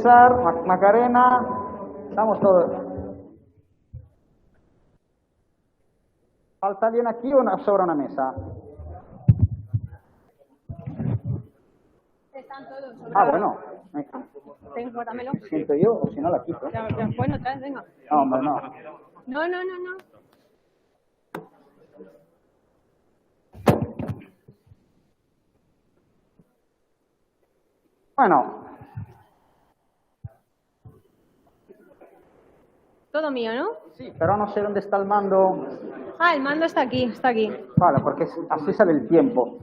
César, Macarena, estamos todos. ¿Falta alguien aquí o sobra una mesa? Están todos sobrados. Ah, bueno. Venga, guárdamelo. Siento yo, o si no la quito. Ya, bueno, traes, venga. No, hombre, no. No. Bueno, Todo mío, ¿no? sí, pero no sé dónde está el mando. Ah, el mando está aquí, Vale, porque así sale el tiempo.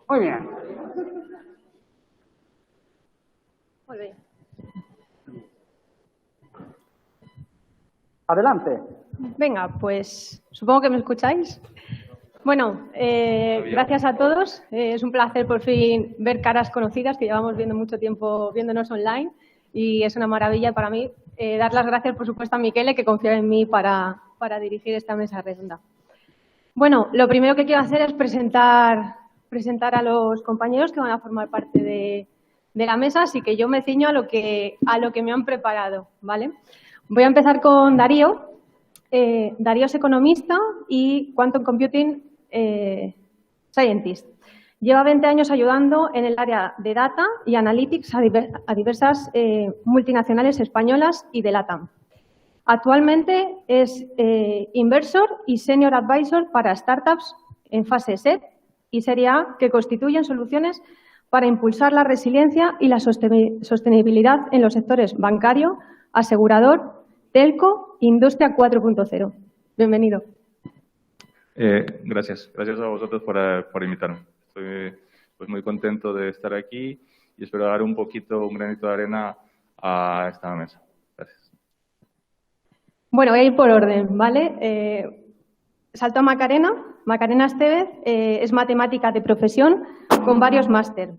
Muy bien. Muy bien. Adelante. Venga, pues supongo que me escucháis. Bueno, gracias a todos. Es un placer por fin ver caras conocidas que llevamos viendo mucho tiempo viéndonos online y es una maravilla para mí dar las gracias, por supuesto, a Miquele, que confía en mí para dirigir esta mesa redonda. Bueno, lo primero que quiero hacer es presentar a los compañeros que van a formar parte de la mesa, así que yo me ciño a lo que me han preparado, ¿vale? Voy a empezar con Darío. Darío es economista y Quantum Computing Scientist. Lleva 20 años ayudando en el área de Data y Analytics a diversas multinacionales españolas y de LATAM. Actualmente es inversor y senior advisor para startups en fase SET y Serie A que constituyen soluciones para impulsar la resiliencia y la sostenibilidad en los sectores bancario, asegurador, telco, industria 4.0. Bienvenido. Gracias a vosotros por invitarme. Estoy pues, muy contento de estar aquí y espero dar un granito de arena a esta mesa. Gracias. Bueno, voy a ir por orden, ¿vale? Salto a Macarena. Macarena Estevez es matemática de profesión con varios máster.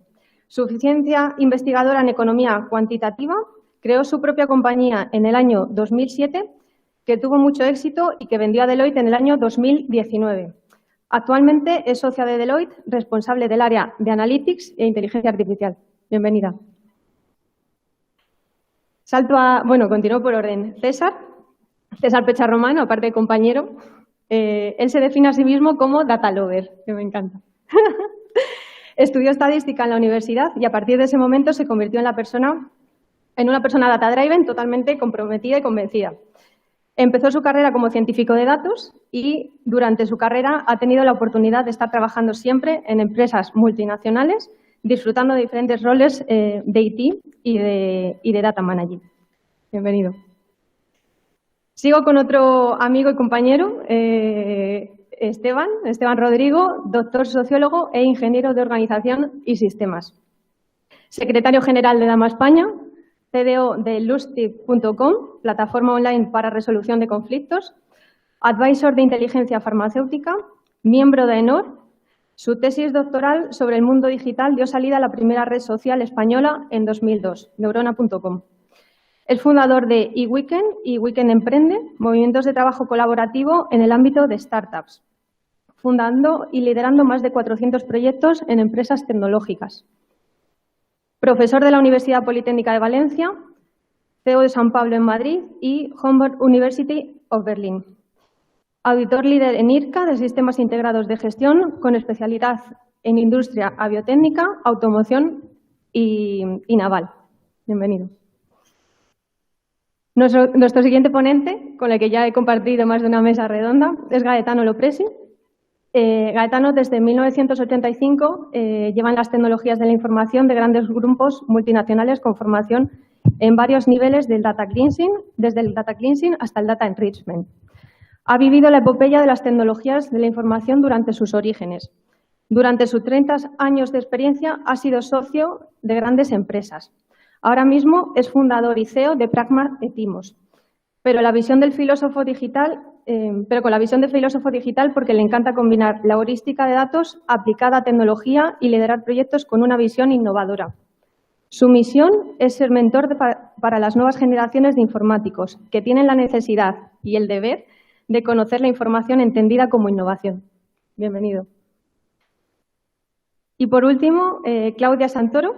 Suficiencia investigadora en economía cuantitativa. Creó su propia compañía en el año 2007, que tuvo mucho éxito y que vendió a Deloitte en el año 2019. Actualmente es socia de Deloitte, responsable del área de Analytics e Inteligencia Artificial. Bienvenida. Continúo por orden. César Pecharromano, aparte de compañero, él se define a sí mismo como data lover, que me encanta. Estudió estadística en la universidad y a partir de ese momento se convirtió en una persona data-driven totalmente comprometida y convencida. Empezó su carrera como científico de datos y durante su carrera ha tenido la oportunidad de estar trabajando siempre en empresas multinacionales, disfrutando de diferentes roles de IT y de Data Manager. Bienvenido. Sigo con otro amigo y compañero, Esteban Rodrigo, doctor sociólogo e ingeniero de organización y sistemas. Secretario general de Dama España, CDO de Lustig.com, plataforma online para resolución de conflictos, advisor de inteligencia farmacéutica, miembro de ENOR. Su tesis doctoral sobre el mundo digital dio salida a la primera red social española en 2002, neurona.com. Es fundador de eWeekend y Weekend Emprende, movimientos de trabajo colaborativo en el ámbito de startups, fundando y liderando más de 400 proyectos en empresas tecnológicas. Profesor de la Universidad Politécnica de Valencia, CEO de San Pablo en Madrid y Humboldt University of Berlin. Auditor líder en IRCA de Sistemas Integrados de Gestión con especialidad en industria aviotécnica, automoción y naval. Bienvenido. Nuestro siguiente ponente, con el que ya he compartido más de una mesa redonda, es Gaetano Lopresti. Gaetano, desde 1985, lleva en las tecnologías de la información de grandes grupos multinacionales con formación en varios niveles del data cleansing, desde el data cleansing hasta el data enrichment. Ha vivido la epopeya de las tecnologías de la información durante sus orígenes. Durante sus 30 años de experiencia ha sido socio de grandes empresas. Ahora mismo es fundador y CEO de Pragma Etimos. Pero con la visión del filósofo digital porque le encanta combinar la heurística de datos aplicada a tecnología y liderar proyectos con una visión innovadora. Su misión es ser mentor para las nuevas generaciones de informáticos que tienen la necesidad y el deber de conocer la información entendida como innovación. Bienvenido. Y por último, Claudia Santoro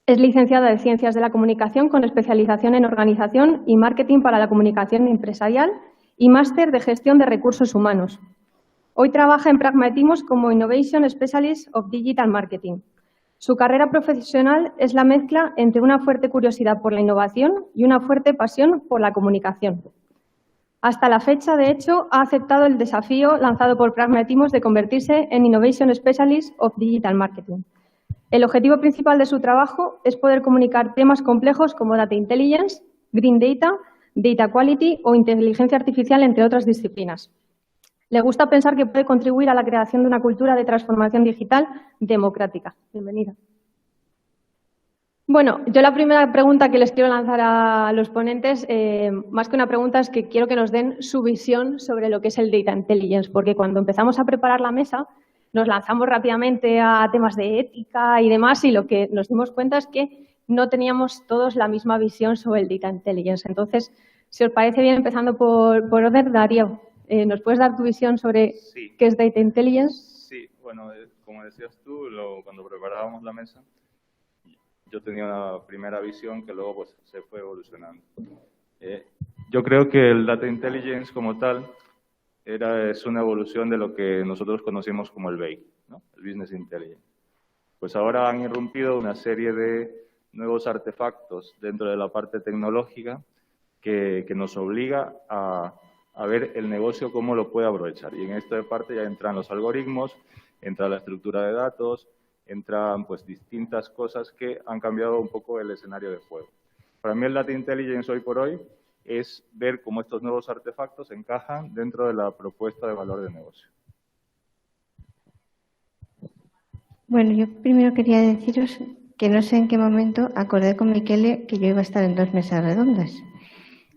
es licenciada de Ciencias de la Comunicación con especialización en Organización y Marketing para la Comunicación Empresarial y máster de Gestión de Recursos Humanos. Hoy trabaja en Pragmatimos como Innovation Specialist of Digital Marketing. Su carrera profesional es la mezcla entre una fuerte curiosidad por la innovación y una fuerte pasión por la comunicación. Hasta la fecha, de hecho, ha aceptado el desafío lanzado por Pragmatimos de convertirse en Innovation Specialist of Digital Marketing. El objetivo principal de su trabajo es poder comunicar temas complejos como Data Intelligence, Green Data, Data Quality o Inteligencia Artificial, entre otras disciplinas. Le gusta pensar que puede contribuir a la creación de una cultura de transformación digital democrática. Bienvenida. Bueno, yo la primera pregunta que les quiero lanzar a los ponentes, más que una pregunta, es que quiero que nos den su visión sobre lo que es el Data Intelligence, porque cuando empezamos a preparar la mesa nos lanzamos rápidamente a temas de ética y demás y lo que nos dimos cuenta es que no teníamos todos la misma visión sobre el Data Intelligence. Entonces, si os parece bien, empezando por orden, Darío, ¿nos puedes dar tu visión sobre qué es Data Intelligence? Sí, bueno, como decías tú, cuando preparábamos la mesa, yo tenía una primera visión que luego pues, se fue evolucionando. Yo creo que el Data Intelligence como tal es una evolución de lo que nosotros conocimos como el BEI, ¿no? El Business Intelligence. Pues ahora han irrumpido una serie de nuevos artefactos dentro de la parte tecnológica que nos obliga a ver el negocio cómo lo puede aprovechar. Y en esta parte ya entran los algoritmos, entra la estructura de datos, entran pues distintas cosas que han cambiado un poco el escenario de juego. Para mí el Data Intelligence hoy por hoy es ver cómo estos nuevos artefactos encajan dentro de la propuesta de valor de negocio. Bueno, yo primero quería deciros que no sé en qué momento acordé con Miquele que yo iba a estar en 2 mesas redondas.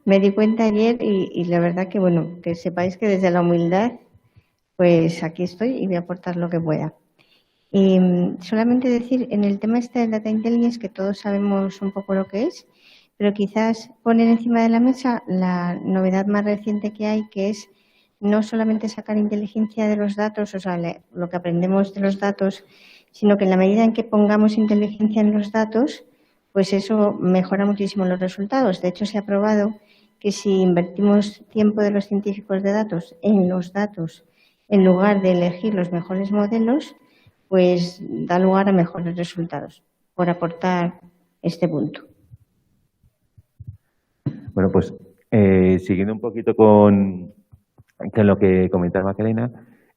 Me di cuenta ayer y la verdad que, bueno, que sepáis que desde la humildad, pues aquí estoy y voy a aportar lo que pueda. Y solamente decir, en el tema este del Data Intelligence, que todos sabemos un poco lo que es, pero quizás poner encima de la mesa la novedad más reciente que hay, que es no solamente sacar inteligencia de los datos, o sea, lo que aprendemos de los datos, sino que en la medida en que pongamos inteligencia en los datos, pues eso mejora muchísimo los resultados. De hecho, se ha probado que si invertimos tiempo de los científicos de datos en los datos, en lugar de elegir los mejores modelos, pues da lugar a mejores resultados, por aportar este punto. Bueno, pues siguiendo un poquito con lo que comentaba Macarena,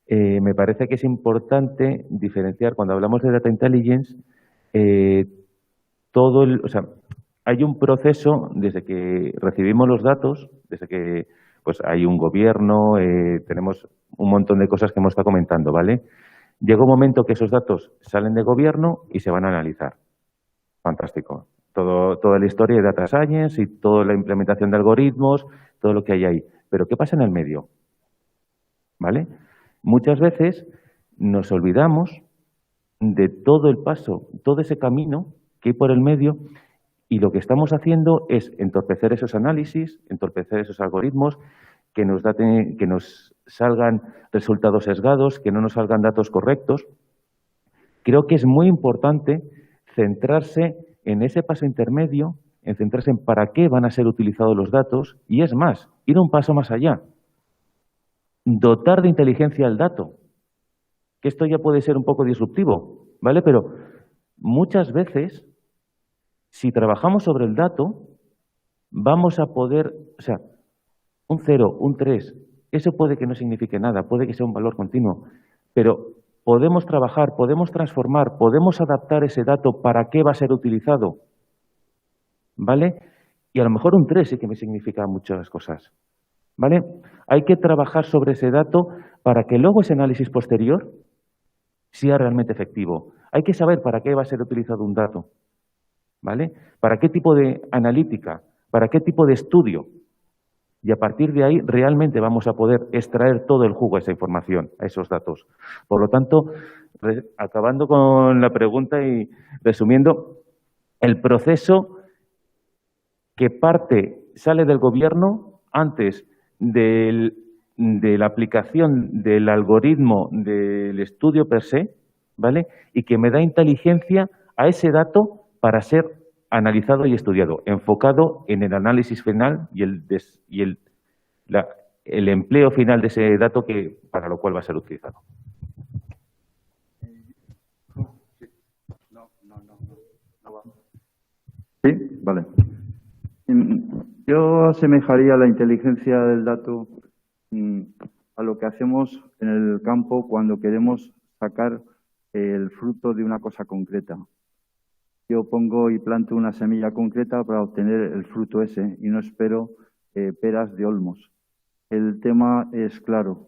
me parece que es importante diferenciar cuando hablamos de Data Intelligence, o sea, hay un proceso desde que recibimos los datos, desde que pues hay un gobierno, tenemos un montón de cosas que hemos estado comentando, ¿vale? Llega un momento que esos datos salen de gobierno y se van a analizar. Fantástico. Toda la historia de Data Science y toda la implementación de algoritmos, todo lo que hay ahí. Pero ¿qué pasa en el medio? ¿Vale? Muchas veces nos olvidamos de todo el paso, todo ese camino que hay por el medio y lo que estamos haciendo es entorpecer esos análisis, entorpecer esos algoritmos, que nos salgan resultados sesgados, que no nos salgan datos correctos. Creo que es muy importante centrarse en ese paso intermedio, en centrarse en para qué van a ser utilizados los datos y, es más, ir un paso más allá. Dotar de inteligencia al dato, que esto ya puede ser un poco disruptivo, ¿vale? Pero muchas veces, si trabajamos sobre el dato, vamos a poder, o sea, un 0, un 3, eso puede que no signifique nada, puede que sea un valor continuo, pero podemos trabajar, podemos transformar, podemos adaptar ese dato para qué va a ser utilizado, ¿vale? Y a lo mejor un 3 sí que me significa muchas cosas, ¿vale? Hay que trabajar sobre ese dato para que luego ese análisis posterior sea realmente efectivo. Hay que saber para qué va a ser utilizado un dato, ¿vale? Para qué tipo de analítica, para qué tipo de estudio. Y a partir de ahí realmente vamos a poder extraer todo el jugo a esa información, a esos datos. Por lo tanto, acabando con la pregunta y resumiendo, el proceso que sale del gobierno antes de la aplicación del algoritmo del estudio per se, ¿vale? Y que me da inteligencia a ese dato para ser analizado y estudiado, enfocado en el análisis final y el empleo final de ese dato para lo cual va a ser utilizado. Sí, vale. Yo asemejaría la inteligencia del dato a lo que hacemos en el campo cuando queremos sacar el fruto de una cosa concreta. Yo pongo y planto una semilla concreta para obtener el fruto ese y no espero peras de olmos. El tema es claro.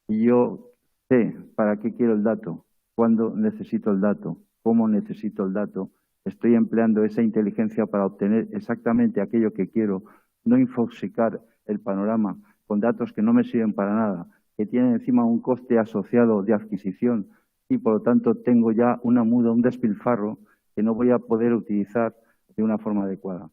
Y yo sé para qué quiero el dato, cuándo necesito el dato, cómo necesito el dato. Estoy empleando esa inteligencia para obtener exactamente aquello que quiero, no infoxicar el panorama con datos que no me sirven para nada, que tienen encima un coste asociado de adquisición y por lo tanto tengo ya una muda, un despilfarro que no voy a poder utilizar de una forma adecuada.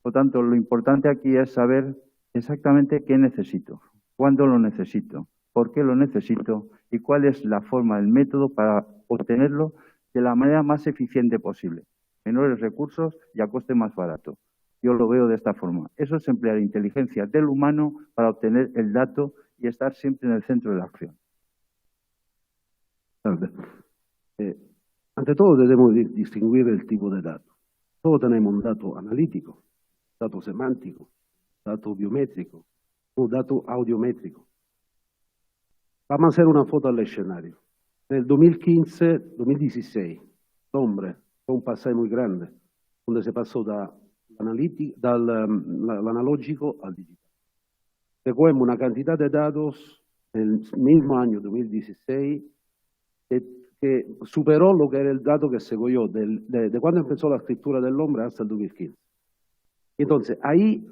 Por lo tanto, lo importante aquí es saber exactamente qué necesito, cuándo lo necesito, por qué lo necesito y cuál es la forma, el método para obtenerlo de la manera más eficiente posible. Menores recursos y a coste más barato. Yo lo veo de esta forma. Eso es emplear inteligencia del humano para obtener el dato y estar siempre en el centro de la acción. Ante todo debemos distinguir el tipo de dato. Todos tenemos un dato analítico, dato semántico, dato biométrico, un dato audiométrico. Vamos a hacer una foto al escenario. Nel 2015-2016, l'Ombre fue un passo muy grande, donde se pasó dall'analogico al digital. Recogemos una cantidad de datos en el mismo año 2016 que superó lo que era el dato que seguí yo, de cuando empezó la escritura del hombre hasta el 2015. Entonces, ahí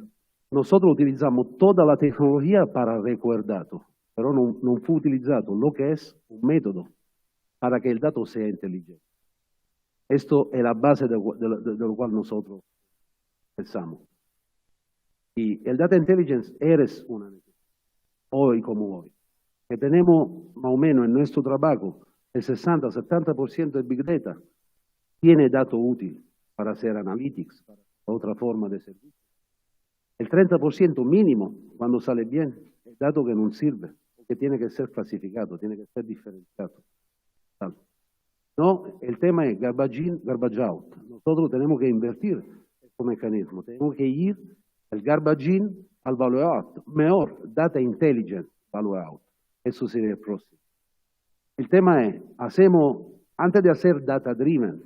nosotros utilizamos toda la tecnología para recoger datos, pero no fue utilizado lo que es un método para que el dato sea inteligente. Esto es la base de lo cual nosotros pensamos. Y el Data Intelligence es una necesidad, hoy como hoy, que tenemos más o menos en nuestro trabajo el 60-70% de Big Data tiene dato útil para hacer analytics, para otra forma de servicio. El 30% mínimo, cuando sale bien, es dato que no sirve, porque tiene que ser clasificado, tiene que ser diferenciado. No, el tema es garbage in, garbage out. Nosotros tenemos que invertir este mecanismo, tenemos que ir del garbage in al value out. Mejor, data intelligent, value out. Eso sería el próximo. El tema es, antes de hacer data driven,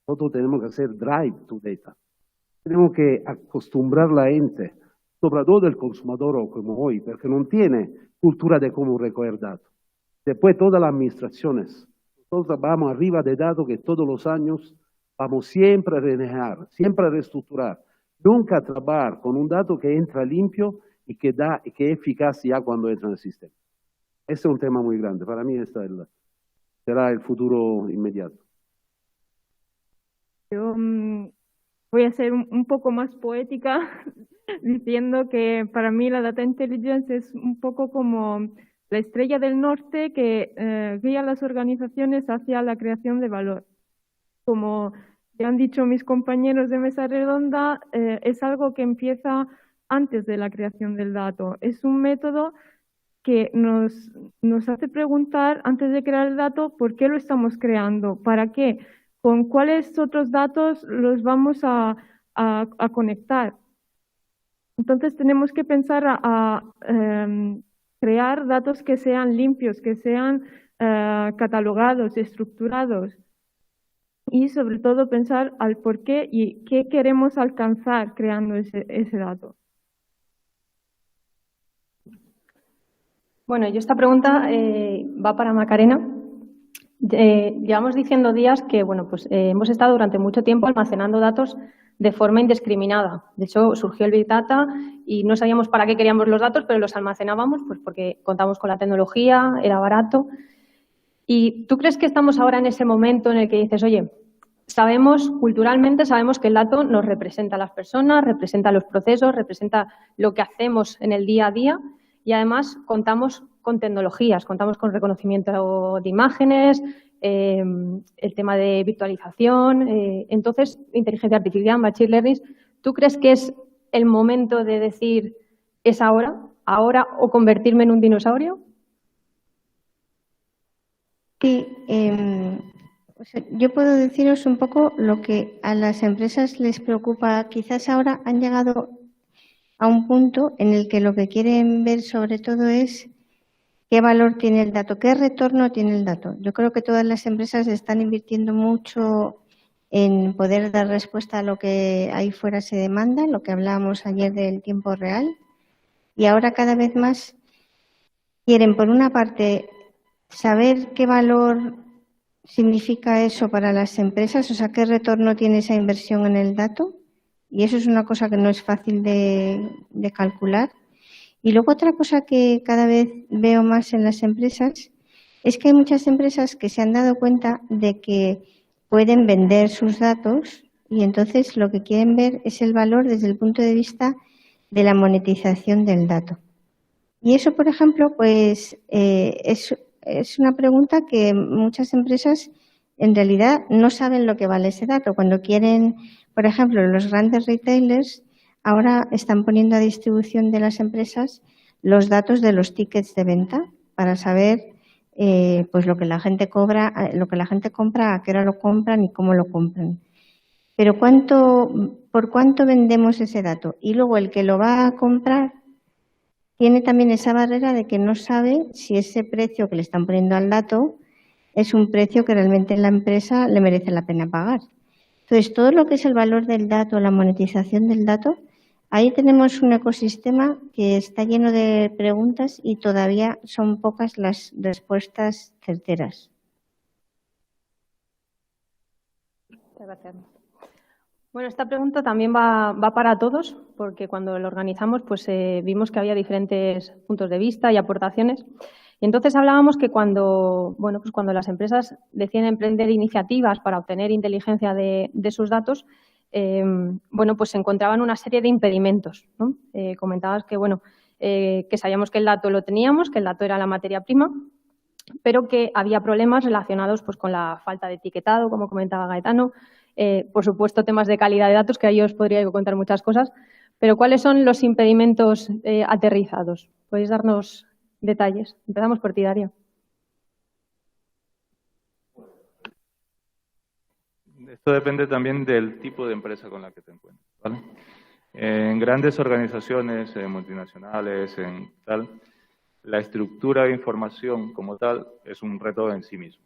nosotros tenemos que hacer drive to data. Tenemos que acostumbrar a la gente, sobre todo el consumidor como hoy, porque no tiene cultura de cómo recoger datos. Después todas las administraciones, nosotros vamos arriba de datos que todos los años vamos siempre a renegar, siempre a reestructurar. Nunca trabajar con un dato que entra limpio y que es eficaz ya cuando entra en el sistema. Este es un tema muy grande. Para mí será el futuro inmediato. Yo voy a ser un poco más poética diciendo que para mí la Data Intelligence es un poco como la estrella del norte que guía a las organizaciones hacia la creación de valor. Como ya han dicho mis compañeros de mesa redonda, es algo que empieza antes de la creación del dato. Es un método que nos hace preguntar antes de crear el dato por qué lo estamos creando, para qué, con cuáles otros datos los vamos a conectar. Entonces tenemos que pensar a crear datos que sean limpios, que sean catalogados, estructurados y sobre todo pensar al por qué y qué queremos alcanzar creando ese dato. Bueno, yo esta pregunta va para Macarena. Llevamos diciendo días que hemos estado durante mucho tiempo almacenando datos de forma indiscriminada. De hecho, surgió el Big Data y no sabíamos para qué queríamos los datos, pero los almacenábamos pues porque contamos con la tecnología, era barato. ¿Y tú crees que estamos ahora en ese momento en el que dices, oye, culturalmente sabemos que el dato nos representa a las personas, representa los procesos, representa lo que hacemos en el día a día y además contamos con tecnologías, contamos con reconocimiento de imágenes, el tema de virtualización. Entonces, inteligencia artificial, machine learning, ¿tú crees que es el momento de decir es ahora o convertirme en un dinosaurio? Sí, yo puedo deciros un poco lo que a las empresas les preocupa. Quizás ahora han llegado a un punto en el que lo que quieren ver sobre todo es qué valor tiene el dato, qué retorno tiene el dato. Yo creo que todas las empresas están invirtiendo mucho en poder dar respuesta a lo que ahí fuera se demanda, lo que hablábamos ayer del tiempo real. Y ahora cada vez más quieren, por una parte, saber qué valor significa eso para las empresas, o sea, qué retorno tiene esa inversión en el dato. Y eso es una cosa que no es fácil de calcular. Y luego otra cosa que cada vez veo más en las empresas es que hay muchas empresas que se han dado cuenta de que pueden vender sus datos y entonces lo que quieren ver es el valor desde el punto de vista de la monetización del dato. Y eso, por ejemplo, pues es una pregunta que muchas empresas en realidad no saben lo que vale ese dato. Cuando quieren, por ejemplo, los grandes retailers ahora están poniendo a distribución de las empresas los datos de los tickets de venta para saber pues lo que la gente cobra, lo que la gente compra, a qué hora lo compran y cómo lo compran. Pero ¿por cuánto vendemos ese dato? Y luego el que lo va a comprar tiene también esa barrera de que no sabe si ese precio que le están poniendo al dato es un precio que realmente la empresa le merece la pena pagar. Entonces, todo lo que es el valor del dato, la monetización del dato, ahí tenemos un ecosistema que está lleno de preguntas y todavía son pocas las respuestas certeras. Gracias. Bueno, esta pregunta también va para todos, porque cuando lo organizamos pues vimos que había diferentes puntos de vista y aportaciones. Y entonces hablábamos que cuando las empresas deciden emprender iniciativas para obtener inteligencia de sus datos, pues se encontraban una serie de impedimentos, ¿no? Comentabas que sabíamos que el dato lo teníamos, que el dato era la materia prima, pero que había problemas relacionados pues con la falta de etiquetado, como comentaba Gaetano, por supuesto temas de calidad de datos, que ahí os podría contar muchas cosas, pero ¿cuáles son los impedimentos aterrizados? ¿Podéis darnos detalles? Empezamos por ti, Darío. Esto depende también del tipo de empresa con la que te encuentres, ¿vale? En grandes organizaciones, multinacionales, en tal, la estructura de información como tal es un reto en sí mismo,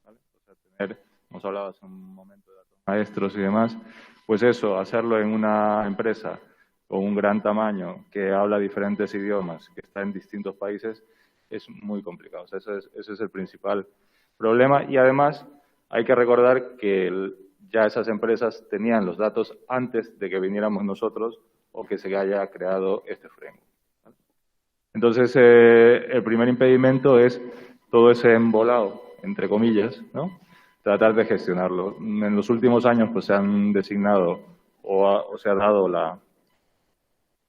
¿vale? O sea, hemos hablado hace un momento de datos maestros y demás, pues eso, hacerlo en una empresa con un gran tamaño, que habla diferentes idiomas, que está en distintos países, es muy complicado. O sea, ese es el principal problema. Y además hay que recordar que ya esas empresas tenían los datos antes de que viniéramos nosotros o que se haya creado este framework, ¿vale? Entonces, el primer impedimento es todo ese embolado, entre comillas, ¿no? Tratar de gestionarlo. En los últimos años pues se han designado o se ha dado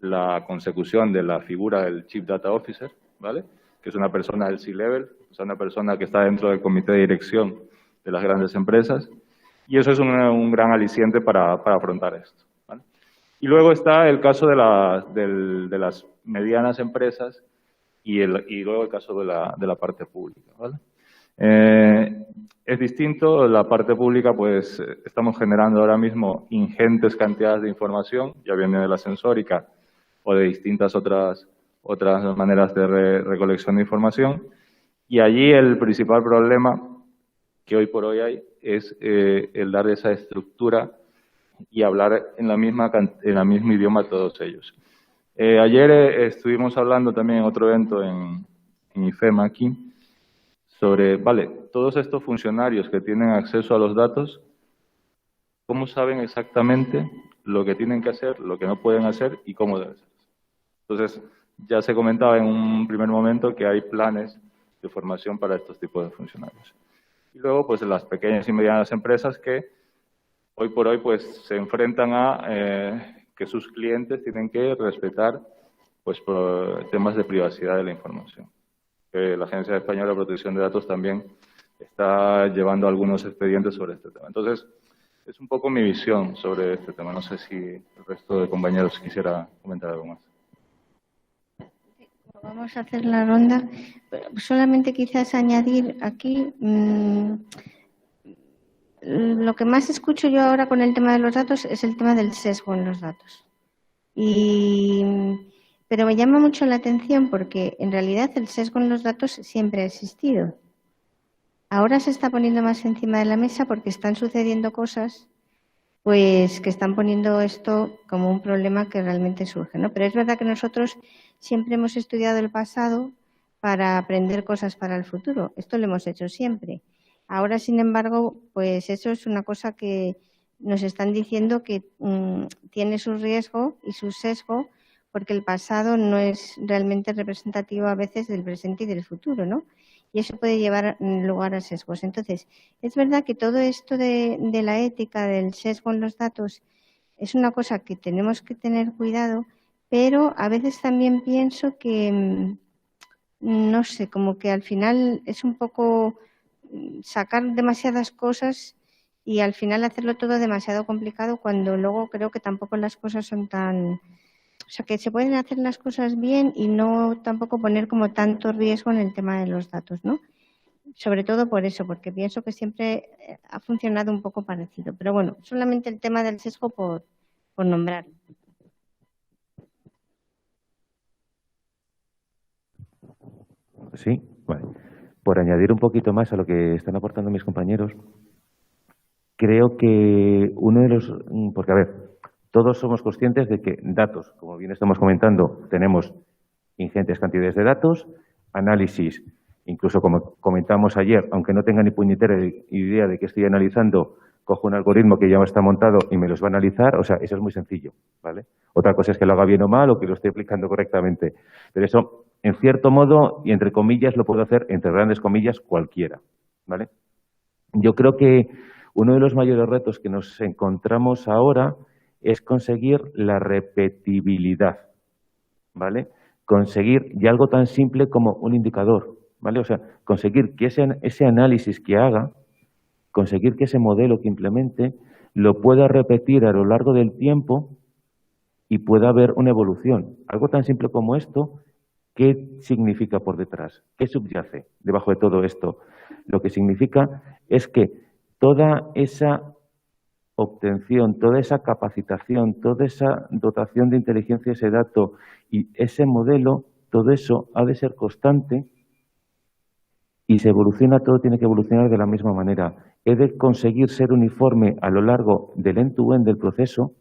la consecución de la figura del Chief Data Officer, ¿vale? Que es una persona del C-Level, o sea, una persona que está dentro del comité de dirección de las grandes empresas, y eso es un gran aliciente para afrontar esto, ¿vale? Y luego está el caso de las medianas empresas y luego el caso de la parte pública, ¿vale? Es distinto, la parte pública pues estamos generando ahora mismo ingentes cantidades de información, ya viene de la sensórica o de distintas otras maneras de recolección de información, y allí el principal problema que hoy por hoy hay es el dar esa estructura y hablar en el mismo idioma todos ellos. Ayer estuvimos hablando también en otro evento en IFEMA aquí sobre, vale, todos estos funcionarios que tienen acceso a los datos, ¿cómo saben exactamente lo que tienen que hacer, lo que no pueden hacer y cómo deben hacer? Entonces, ya se comentaba en un primer momento que hay planes de formación para estos tipos de funcionarios. Y luego, pues, las pequeñas y medianas empresas que hoy por hoy pues se enfrentan a que sus clientes tienen que respetar pues por temas de privacidad de la información. La Agencia Española de Protección de Datos también está llevando algunos expedientes sobre este tema. Entonces, es un poco mi visión sobre este tema. No sé si el resto de compañeros quisiera comentar algo más. Vamos a hacer la ronda. Solamente quizás añadir aquí lo que más escucho yo ahora con el tema de los datos es el tema del sesgo en los datos. Pero me llama mucho la atención porque en realidad el sesgo en los datos siempre ha existido. Ahora se está poniendo más encima de la mesa porque están sucediendo cosas pues que están poniendo esto como un problema que realmente surge, ¿no? Pero es verdad que nosotros siempre hemos estudiado el pasado para aprender cosas para el futuro. Esto lo hemos hecho siempre. Ahora, sin embargo, pues eso es una cosa que nos están diciendo que tiene su riesgo y su sesgo porque el pasado no es realmente representativo a veces del presente y del futuro, ¿no? Y eso puede llevar lugar a sesgos. Entonces, es verdad que todo esto de la ética, del sesgo en los datos, es una cosa que tenemos que tener cuidado, pero a veces también pienso que, no sé, como que al final es un poco sacar demasiadas cosas y al final hacerlo todo demasiado complicado cuando luego creo que tampoco las cosas son tan... O sea, que se pueden hacer las cosas bien y no tampoco poner como tanto riesgo en el tema de los datos, ¿no? Sobre todo por eso, porque pienso que siempre ha funcionado un poco parecido. Pero bueno, solamente el tema del sesgo por nombrar. Sí, vale. Por añadir un poquito más a lo que están aportando mis compañeros, creo que uno de los... Porque, a ver, todos somos conscientes de que datos, como bien estamos comentando, tenemos ingentes cantidades de datos, análisis, incluso como comentamos ayer, aunque no tenga ni puñetera idea de qué estoy analizando, cojo un algoritmo que ya está montado y me los va a analizar, o sea, eso es muy sencillo, ¿vale? Otra cosa es que lo haga bien o mal o que lo esté aplicando correctamente, pero eso, en cierto modo, y entre comillas, lo puedo hacer, entre grandes comillas, cualquiera, ¿vale? Yo creo que uno de los mayores retos que nos encontramos ahora es conseguir la repetibilidad, ¿vale? Conseguir ya algo tan simple como un indicador, ¿vale? O sea, conseguir que ese análisis que haga, conseguir que ese modelo que implemente lo pueda repetir a lo largo del tiempo y pueda haber una evolución. Algo tan simple como esto, ¿qué significa por detrás? ¿Qué subyace debajo de todo esto? Lo que significa es que toda esa obtención, toda esa capacitación, toda esa dotación de inteligencia, ese dato y ese modelo, todo eso ha de ser constante y se evoluciona, todo tiene que evolucionar de la misma manera. He de conseguir ser uniforme a lo largo del end-to-end del proceso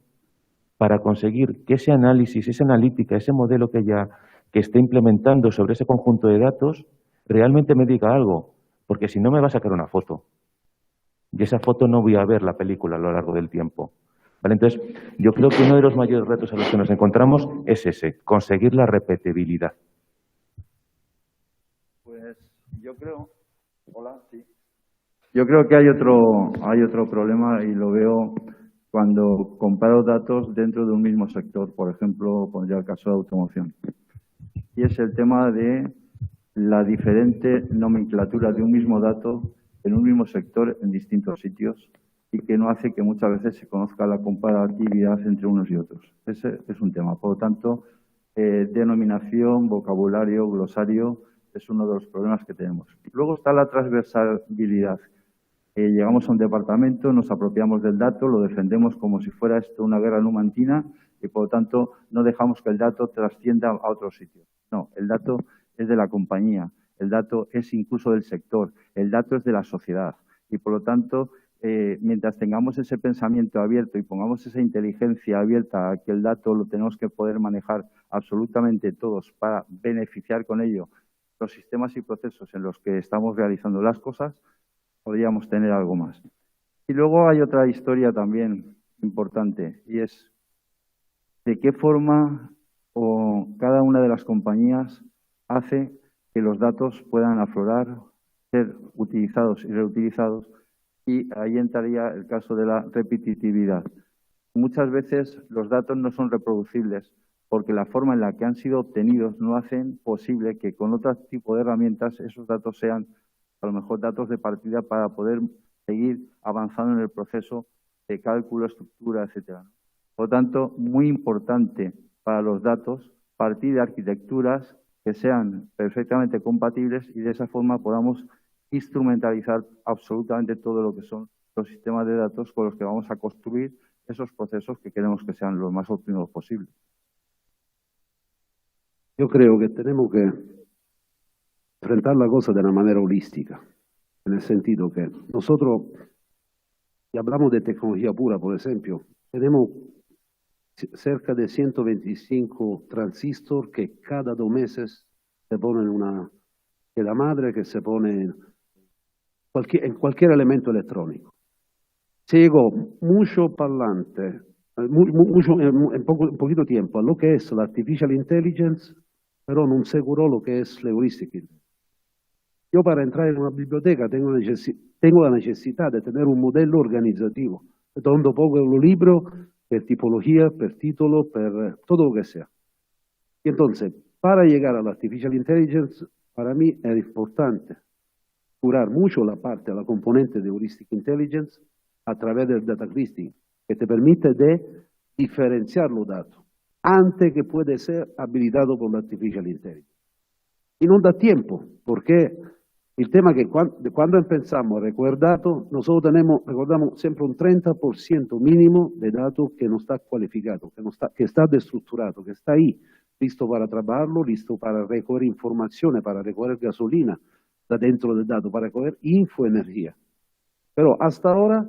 para conseguir que ese análisis, esa analítica, ese modelo que esté implementando sobre ese conjunto de datos realmente me diga algo, porque si no me va a sacar una foto. Y esa foto no voy a ver la película a lo largo del tiempo. ¿Vale? Entonces, yo creo que uno de los mayores retos a los que nos encontramos es ese, conseguir la repetibilidad. Pues yo creo... Hola, sí. Yo creo que hay otro problema y lo veo cuando comparo datos dentro de un mismo sector. Por ejemplo, pondría el caso de automoción. Y es el tema de la diferente nomenclatura de un mismo dato en un mismo sector en distintos sitios y que no hace que muchas veces se conozca la comparatividad entre unos y otros. Ese es un tema. Por lo tanto, denominación, vocabulario, glosario, es uno de los problemas que tenemos. Luego está la transversalidad. Llegamos a un departamento, nos apropiamos del dato, lo defendemos como si fuera esto una guerra numantina y, por lo tanto, no dejamos que el dato trascienda a otros sitios. No, el dato es de la compañía, el dato es incluso del sector, el dato es de la sociedad y, por lo tanto, mientras tengamos ese pensamiento abierto y pongamos esa inteligencia abierta a que el dato lo tenemos que poder manejar absolutamente todos para beneficiar con ello los sistemas y procesos en los que estamos realizando las cosas, podríamos tener algo más. Y luego hay otra historia también importante y es de qué forma cada una de las compañías hace que los datos puedan aflorar, ser utilizados y reutilizados, y ahí entraría el caso de la repetitividad. Muchas veces los datos no son reproducibles porque la forma en la que han sido obtenidos no hacen posible que con otro tipo de herramientas esos datos sean a lo mejor datos de partida para poder seguir avanzando en el proceso de cálculo, estructura, etcétera. Por lo tanto, muy importante para los datos partir de arquitecturas que sean perfectamente compatibles y de esa forma podamos instrumentalizar absolutamente todo lo que son los sistemas de datos con los que vamos a construir esos procesos que queremos que sean lo más óptimos posible. Yo creo que tenemos que enfrentar la cosa de una manera holística, en el sentido que nosotros, si hablamos de tecnología pura, por ejemplo, tenemos cerca de 125 transistores que cada 2 meses se ponen una scheda madre que se pone en cualquier elemento electrónico. Se llegó mucho parlante, en poquito tiempo, a lo que es la artificial intelligence, pero no aseguró lo que es la heurística. Yo para entrar en una biblioteca tengo la necesidad de tener un modelo organizzativo, donde pongo los libros per tipología, per título, per todo lo que sea. Y entonces, para llegar a la artificial intelligence, para mí es importante curar mucho la parte, la componente de heuristic intelligence a través del data clustering, que te permite de diferenciar los datos antes que puede ser habilitado por la artificial intelligence. Y no da tiempo, porque el tema que cuando empezamos a recoger datos, nosotros recordamos siempre un 30% mínimo de datos que no está cualificado, que está destructurado, que está ahí, listo para trabajarlo, listo para recoger informaciones, para recoger gasolina da dentro del dato, para recoger infoenergía. Pero hasta ahora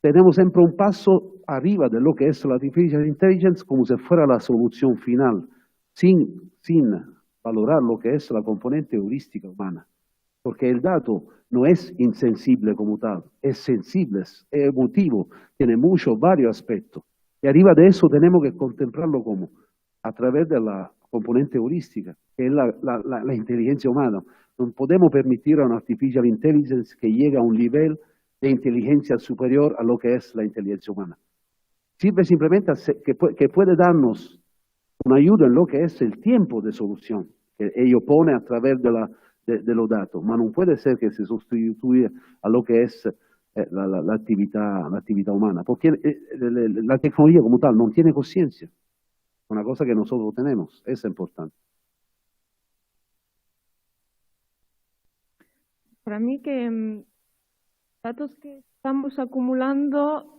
tenemos siempre un paso arriba de lo que es la artificial intelligence como si fuera la solución final, sin valorar lo que es la componente heurística humana. Porque el dato no es insensible como tal, es sensible, es emotivo, tiene varios aspectos. Y arriba de eso tenemos que contemplarlo como a través de la componente heurística, que es la inteligencia humana. No podemos permitir a una artificial intelligence que llegue a un nivel de inteligencia superior a lo que es la inteligencia humana. Sirve simplemente que puede darnos una ayuda en lo que es el tiempo de solución que ello pone a través de los datos, pero no puede ser que se sustituya a lo que es la actividad humana, porque la tecnología como tal no tiene conciencia, una cosa que nosotros tenemos, es importante. Para mí que datos que estamos acumulando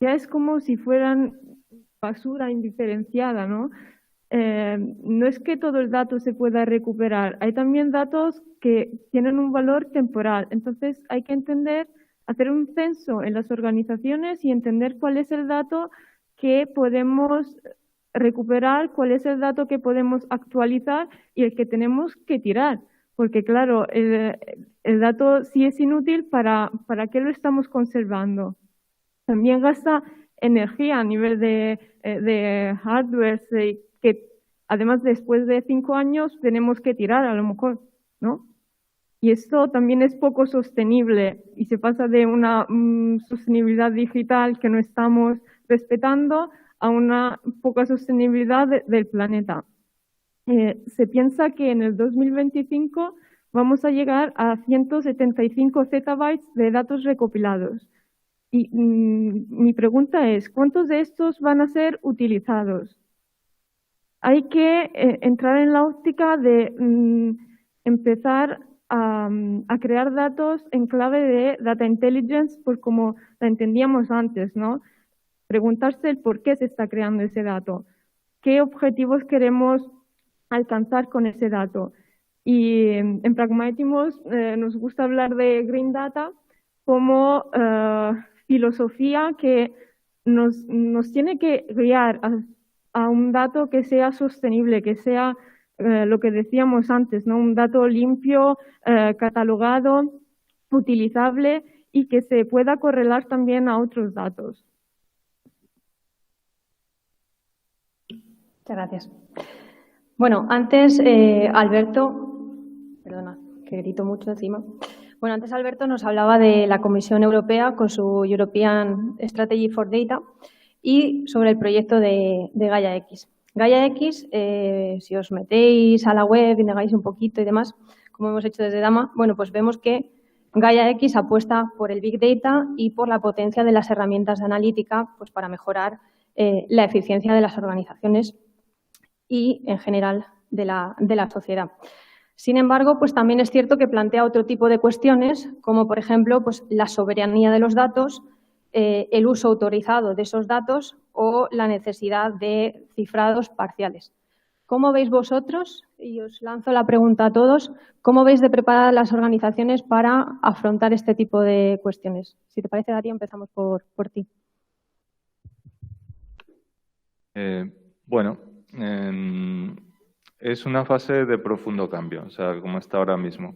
ya es como si fueran basura indiferenciada, ¿no? No es que todo el dato se pueda recuperar, hay también datos que tienen un valor temporal, entonces hay que hacer un censo en las organizaciones y entender cuál es el dato que podemos recuperar, cuál es el dato que podemos actualizar y el que tenemos que tirar. Porque claro, el dato sí es inútil, ¿para qué lo estamos conservando? También gasta energía a nivel de hardware, que además después de 5 años tenemos que tirar a lo mejor, ¿no? Y esto también es poco sostenible y se pasa de una sostenibilidad digital que no estamos respetando a una poca sostenibilidad del planeta. Se piensa que en el 2025 vamos a llegar a 175 zettabytes de datos recopilados. Y mi pregunta es, ¿cuántos de estos van a ser utilizados? Hay que entrar en la óptica de empezar a crear datos en clave de data intelligence, por como la entendíamos antes, ¿no? Preguntarse el por qué se está creando ese dato, qué objetivos queremos alcanzar con ese dato. Y en Pragmatimos nos gusta hablar de Green Data como filosofía que nos tiene que guiar a un dato que sea sostenible, que sea lo que decíamos antes, ¿no? Un dato limpio, catalogado, utilizable y que se pueda correlar también a otros datos. Muchas gracias. Bueno, antes Alberto, perdona, que grito mucho encima. Bueno, antes Alberto nos hablaba de la Comisión Europea con su European Strategy for Data y sobre el proyecto de GaiaX. GaiaX, si os metéis a la web y negáis un poquito y demás, como hemos hecho desde Dama, bueno, pues vemos que Gaia X apuesta por el Big Data y por la potencia de las herramientas de analítica pues para mejorar la eficiencia de las organizaciones y, en general, de la sociedad. Sin embargo, pues también es cierto que plantea otro tipo de cuestiones, como, por ejemplo, pues la soberanía de los datos, el uso autorizado de esos datos o la necesidad de cifrados parciales. ¿Cómo veis vosotros, y os lanzo la pregunta a todos, cómo veis de preparadas las organizaciones para afrontar este tipo de cuestiones? Si te parece, Darío, empezamos por ti. Bueno, es una fase de profundo cambio, o sea, como está ahora mismo.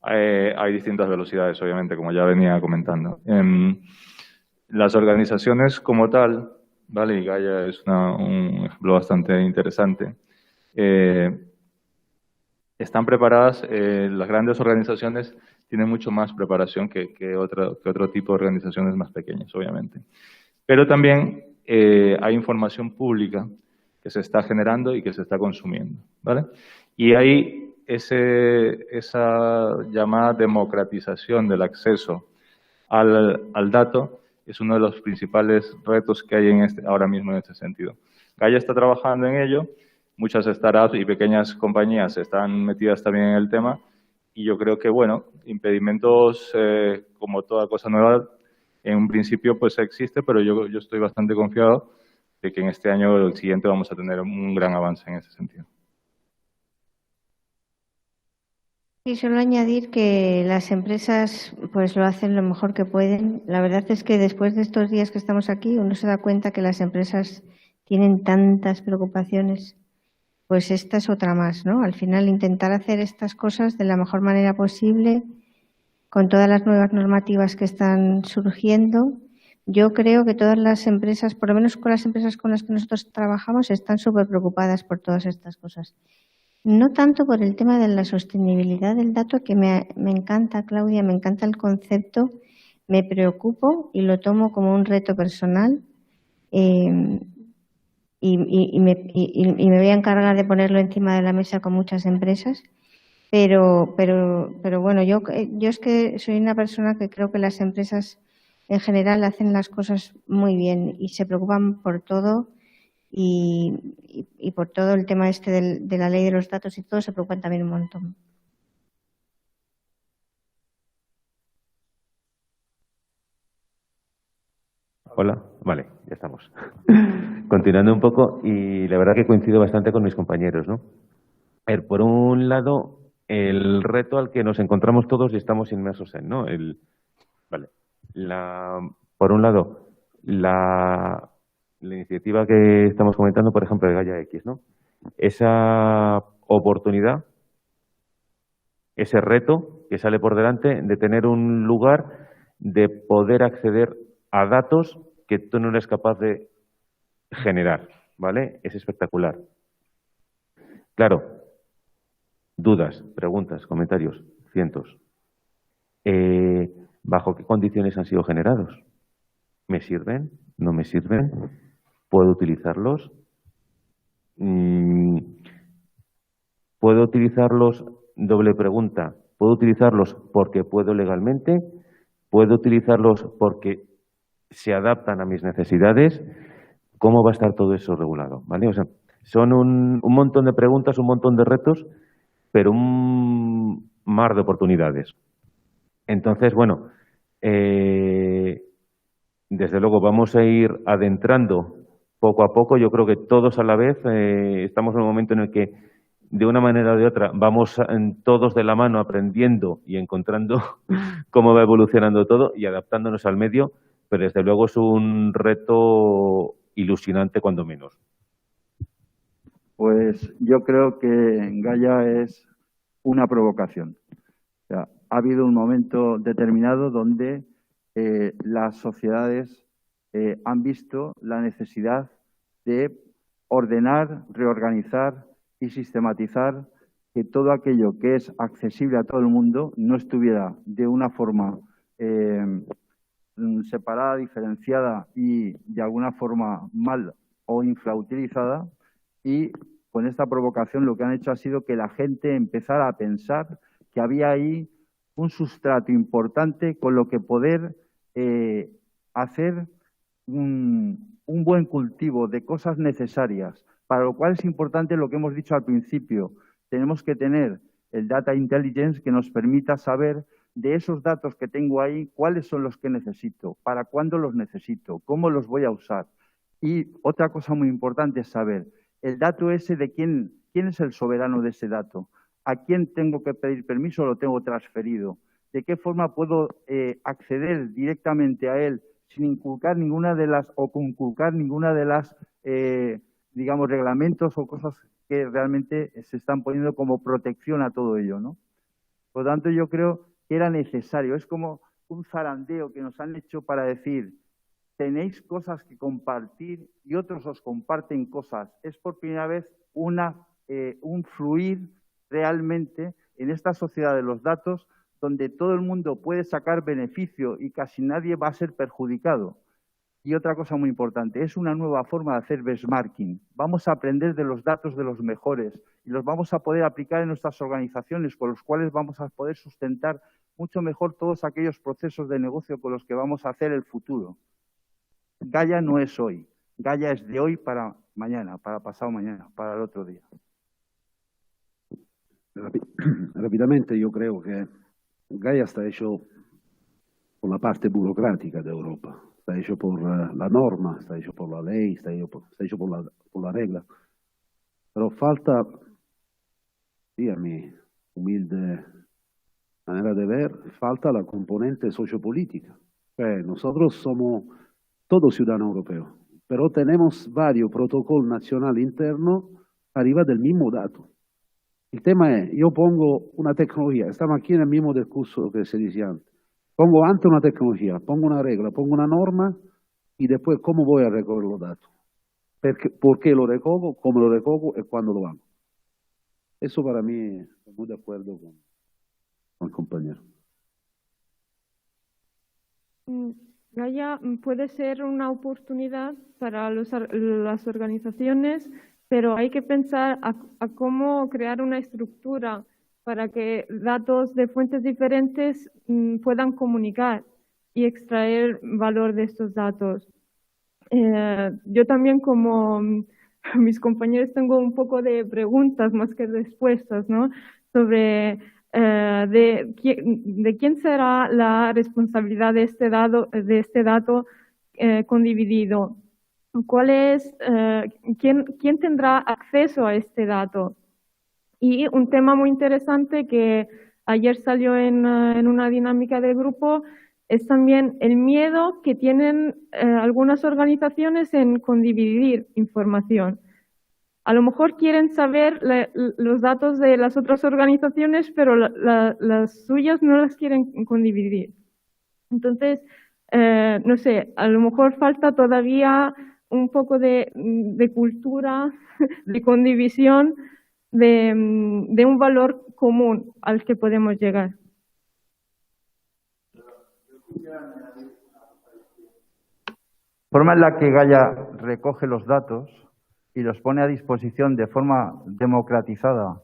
Hay distintas velocidades, obviamente, como ya venía comentando. Las organizaciones como tal, ¿vale? Y Gaia es un ejemplo bastante interesante. Están preparadas, las grandes organizaciones tienen mucho más preparación que otro tipo de organizaciones más pequeñas, obviamente. Pero también hay información pública que se está generando y que se está consumiendo, ¿vale? Y hay esa llamada democratización del acceso al dato es uno de los principales retos que hay ahora mismo en este sentido. Gaia está trabajando en ello, muchas startups y pequeñas compañías están metidas también en el tema y yo creo que, bueno, impedimentos como toda cosa nueva, en un principio pues existe, pero yo estoy bastante confiado de que en este año o el siguiente vamos a tener un gran avance en ese sentido. Y solo añadir que las empresas pues lo hacen lo mejor que pueden. La verdad es que después de estos días que estamos aquí, uno se da cuenta que las empresas tienen tantas preocupaciones. Pues esta es otra más, ¿no? Al final intentar hacer estas cosas de la mejor manera posible, con todas las nuevas normativas que están surgiendo. Yo creo que todas las empresas, por lo menos con las empresas con las que nosotros trabajamos, están súper preocupadas por todas estas cosas. No tanto por el tema de la sostenibilidad del dato, que me encanta, Claudia, me encanta el concepto, me preocupo y lo tomo como un reto personal y me voy a encargar de ponerlo encima de la mesa con muchas empresas. Pero bueno, yo es que soy una persona que creo que las empresas en general hacen las cosas muy bien y se preocupan por todo y por todo el tema de la ley de los datos y todo se preocupan también un montón. Hola, vale, ya estamos. Continuando un poco, y la verdad que coincido bastante con mis compañeros, ¿no? A ver, por un lado, el reto al que nos encontramos todos y estamos inmersos en, ¿no? Por un lado, la iniciativa que estamos comentando, por ejemplo, de Gaia X, ¿no? Esa oportunidad, ese reto que sale por delante de tener un lugar de poder acceder a datos que tú no eres capaz de generar, ¿vale? Es espectacular. Claro, dudas, preguntas, comentarios, cientos. ¿Bajo qué condiciones han sido generados? ¿Me sirven? ¿No me sirven? ¿Puedo utilizarlos? ¿Puedo utilizarlos? Doble pregunta. ¿Puedo utilizarlos porque puedo legalmente? ¿Puedo utilizarlos porque se adaptan a mis necesidades? ¿Cómo va a estar todo eso regulado? ¿Vale? O sea, son un montón de preguntas, un montón de retos, pero un mar de oportunidades. Entonces, bueno, desde luego vamos a ir adentrando poco a poco. Yo creo que todos a la vez estamos en un momento en el que, de una manera o de otra, vamos todos de la mano aprendiendo y encontrando cómo va evolucionando todo y adaptándonos al medio, pero desde luego es un reto ilusionante cuando menos. Pues yo creo que Gaia es una provocación. O sea, ha habido un momento determinado donde las sociedades han visto la necesidad de ordenar, reorganizar y sistematizar que todo aquello que es accesible a todo el mundo no estuviera de una forma separada, diferenciada y de alguna forma mal o infrautilizada, y con esta provocación lo que han hecho ha sido que la gente empezara a pensar que había ahí un sustrato importante con lo que poder hacer un buen cultivo de cosas necesarias, para lo cual es importante lo que hemos dicho al principio. Tenemos que tener el Data Intelligence que nos permita saber de esos datos que tengo ahí, cuáles son los que necesito, para cuándo los necesito, cómo los voy a usar. Y otra cosa muy importante es saber el dato ese de quién es el soberano de ese dato, a quién tengo que pedir permiso o lo tengo transferido, de qué forma puedo acceder directamente a él sin inculcar ninguna de las, o conculcar ninguna de las, digamos, reglamentos o cosas que realmente se están poniendo como protección a todo ello, ¿no? Por lo tanto, yo creo que era necesario. Es como un zarandeo que nos han hecho para decir, tenéis cosas que compartir y otros os comparten cosas. Es por primera vez un fluir realmente en esta sociedad de los datos donde todo el mundo puede sacar beneficio y casi nadie va a ser perjudicado. Y otra cosa muy importante, es una nueva forma de hacer benchmarking. Vamos a aprender de los datos de los mejores y los vamos a poder aplicar en nuestras organizaciones, con los cuales vamos a poder sustentar mucho mejor todos aquellos procesos de negocio con los que vamos a hacer el futuro. Gaia no es hoy, Gaia es de hoy para mañana, para pasado mañana, para el otro día. Rapidamente io credo che Gaia sta hecho por la parte burocrática de Europa, está hecho por la norma, está hecho por la ley, está hecho por la regla, pero falta, sí, a mi humilde manera de ver, falta la componente sociopolítica. Nosotros somos todos ciudadanos europeos, pero tenemos varios protocolos nacionales internos arriba del mismo dato. El tema es, yo pongo una tecnología, estamos aquí en el mismo discurso que se decía antes, pongo antes una tecnología, pongo una regla, pongo una norma y después cómo voy a recoger los datos. ¿Por qué lo recojo, cómo lo recojo y cuándo lo hago? Eso para mí, estoy muy de acuerdo con el compañero. Gaia puede ser una oportunidad para las organizaciones, pero hay que pensar a cómo crear una estructura para que datos de fuentes diferentes puedan comunicar y extraer valor de estos datos. Yo también, como mis compañeros, tengo un poco de preguntas más que respuestas, ¿no? Sobre de quién será la responsabilidad de este dato condividido. ¿Quién tendrá acceso a este dato? Y un tema muy interesante que ayer salió en una dinámica del grupo es también el miedo que tienen algunas organizaciones en condividir información. A lo mejor quieren saber los datos de las otras organizaciones, pero las suyas no las quieren condividir. Entonces, no sé, a lo mejor falta todavía un poco de cultura, de condivisión, de un valor común al que podemos llegar. La forma en la que Gaia recoge los datos y los pone a disposición de forma democratizada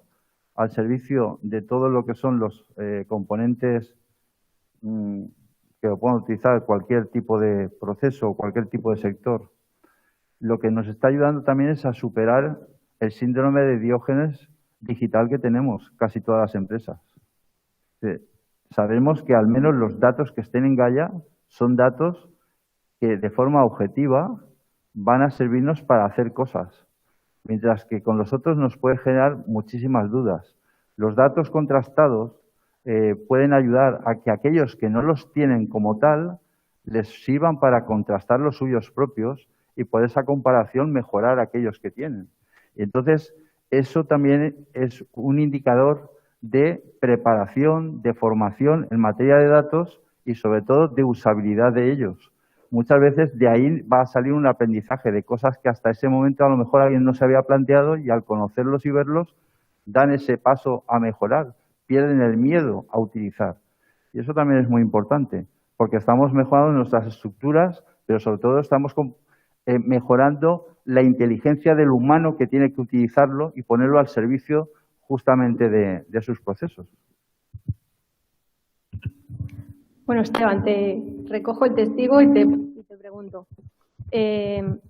al servicio de todo lo que son los componentes que lo puedan utilizar cualquier tipo de proceso o cualquier tipo de sector, lo que nos está ayudando también es a superar el síndrome de Diógenes digital que tenemos casi todas las empresas. Sabemos que al menos los datos que estén en Gaia son datos que de forma objetiva van a servirnos para hacer cosas, mientras que con los otros nos puede generar muchísimas dudas. Los datos contrastados pueden ayudar a que aquellos que no los tienen como tal les sirvan para contrastar los suyos propios y por esa comparación mejorar aquellos que tienen. Y entonces, eso también es un indicador de preparación, de formación en materia de datos y sobre todo de usabilidad de ellos. Muchas veces de ahí va a salir un aprendizaje de cosas que hasta ese momento a lo mejor alguien no se había planteado y al conocerlos y verlos dan ese paso a mejorar, pierden el miedo a utilizar. Y eso también es muy importante, porque estamos mejorando nuestras estructuras, pero sobre todo estamos mejorando la inteligencia del humano que tiene que utilizarlo y ponerlo al servicio justamente de sus procesos. Bueno, Esteban, te recojo el testigo y te pregunto.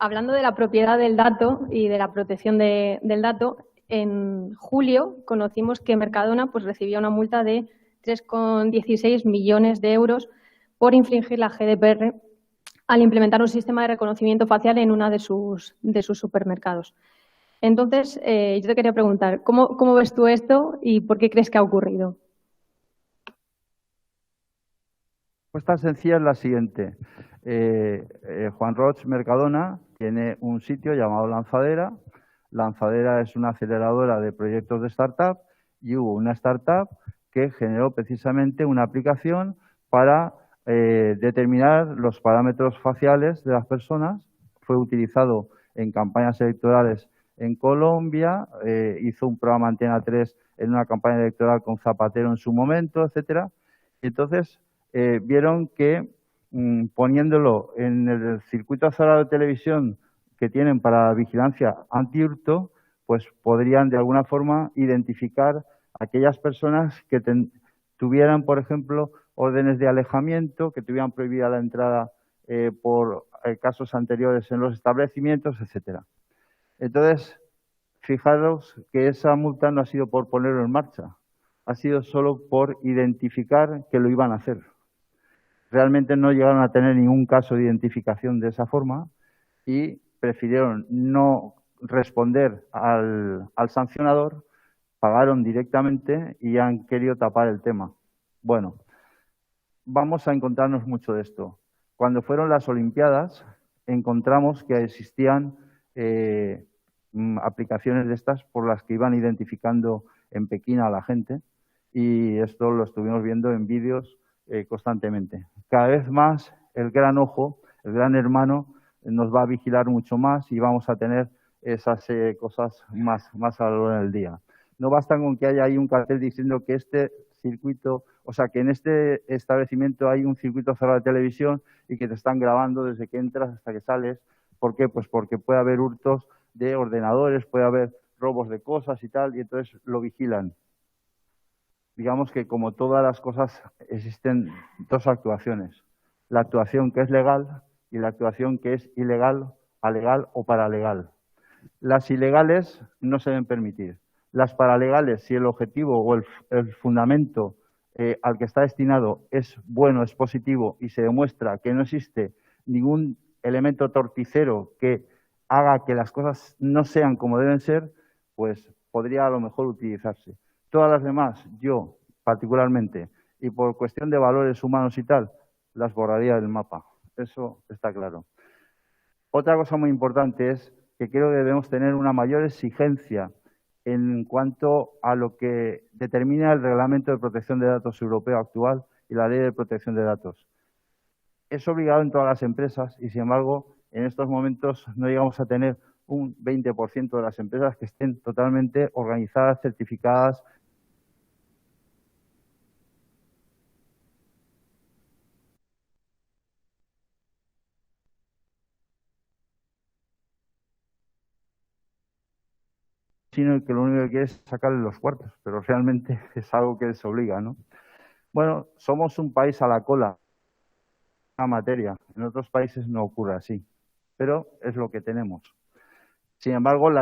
Hablando de la propiedad del dato y de la protección del dato, en julio conocimos que Mercadona pues, recibía una multa de 3,16 millones de euros por infringir la GDPR al implementar un sistema de reconocimiento facial en uno de sus supermercados. Entonces, yo te quería preguntar, ¿cómo ves tú esto y por qué crees que ha ocurrido? Pues tan sencilla es la siguiente. Juan Roig Mercadona tiene un sitio llamado Lanzadera. Lanzadera es una aceleradora de proyectos de startup y hubo una startup que generó precisamente una aplicación para determinar los parámetros faciales de las personas. Fue utilizado en campañas electorales en Colombia, hizo un programa Antena 3 en una campaña electoral con Zapatero en su momento, etcétera. Y entonces vieron que poniéndolo en el circuito cerrado de televisión que tienen para vigilancia antihurto, pues podrían de alguna forma identificar a aquellas personas que tuvieran, por ejemplo, órdenes de alejamiento, que tuvieran prohibida la entrada por casos anteriores en los establecimientos, etcétera. Entonces, fijaros que esa multa no ha sido por ponerlo en marcha, ha sido solo por identificar que lo iban a hacer. Realmente no llegaron a tener ningún caso de identificación de esa forma y prefirieron no responder al sancionador, pagaron directamente y han querido tapar el tema. Bueno, vamos a encontrarnos mucho de esto. Cuando fueron las Olimpiadas, encontramos que existían aplicaciones de estas por las que iban identificando en Pekín a la gente y esto lo estuvimos viendo en vídeos constantemente. Cada vez más el gran ojo, el gran hermano, nos va a vigilar mucho más y vamos a tener esas cosas más a lo largo del día. No basta con que haya ahí un cartel diciendo que este circuito, o sea, que en este establecimiento hay un circuito cerrado de televisión y que te están grabando desde que entras hasta que sales. ¿Por qué? Pues porque puede haber hurtos de ordenadores, puede haber robos de cosas y tal, y entonces lo vigilan. Digamos que como todas las cosas existen dos actuaciones. La actuación que es legal y la actuación que es ilegal, alegal o paralegal. Las ilegales no se deben permitir. Las paralegales, si el objetivo o el fundamento al que está destinado es bueno, es positivo y se demuestra que no existe ningún elemento torticero que haga que las cosas no sean como deben ser, pues podría a lo mejor utilizarse. Todas las demás, yo particularmente, y por cuestión de valores humanos y tal, las borraría del mapa. Eso está claro. Otra cosa muy importante es que creo que debemos tener una mayor exigencia en cuanto a lo que determina el Reglamento de Protección de Datos Europeo actual y la Ley de Protección de Datos. Es obligado en todas las empresas y, sin embargo, en estos momentos no llegamos a tener un 20% de las empresas que estén totalmente organizadas, certificadas. Sino que lo único que quiere es sacarle los cuartos, pero realmente es algo que les obliga, ¿no? Bueno, somos un país a la cola en la materia. En otros países no ocurre así, pero es lo que tenemos. Sin embargo, la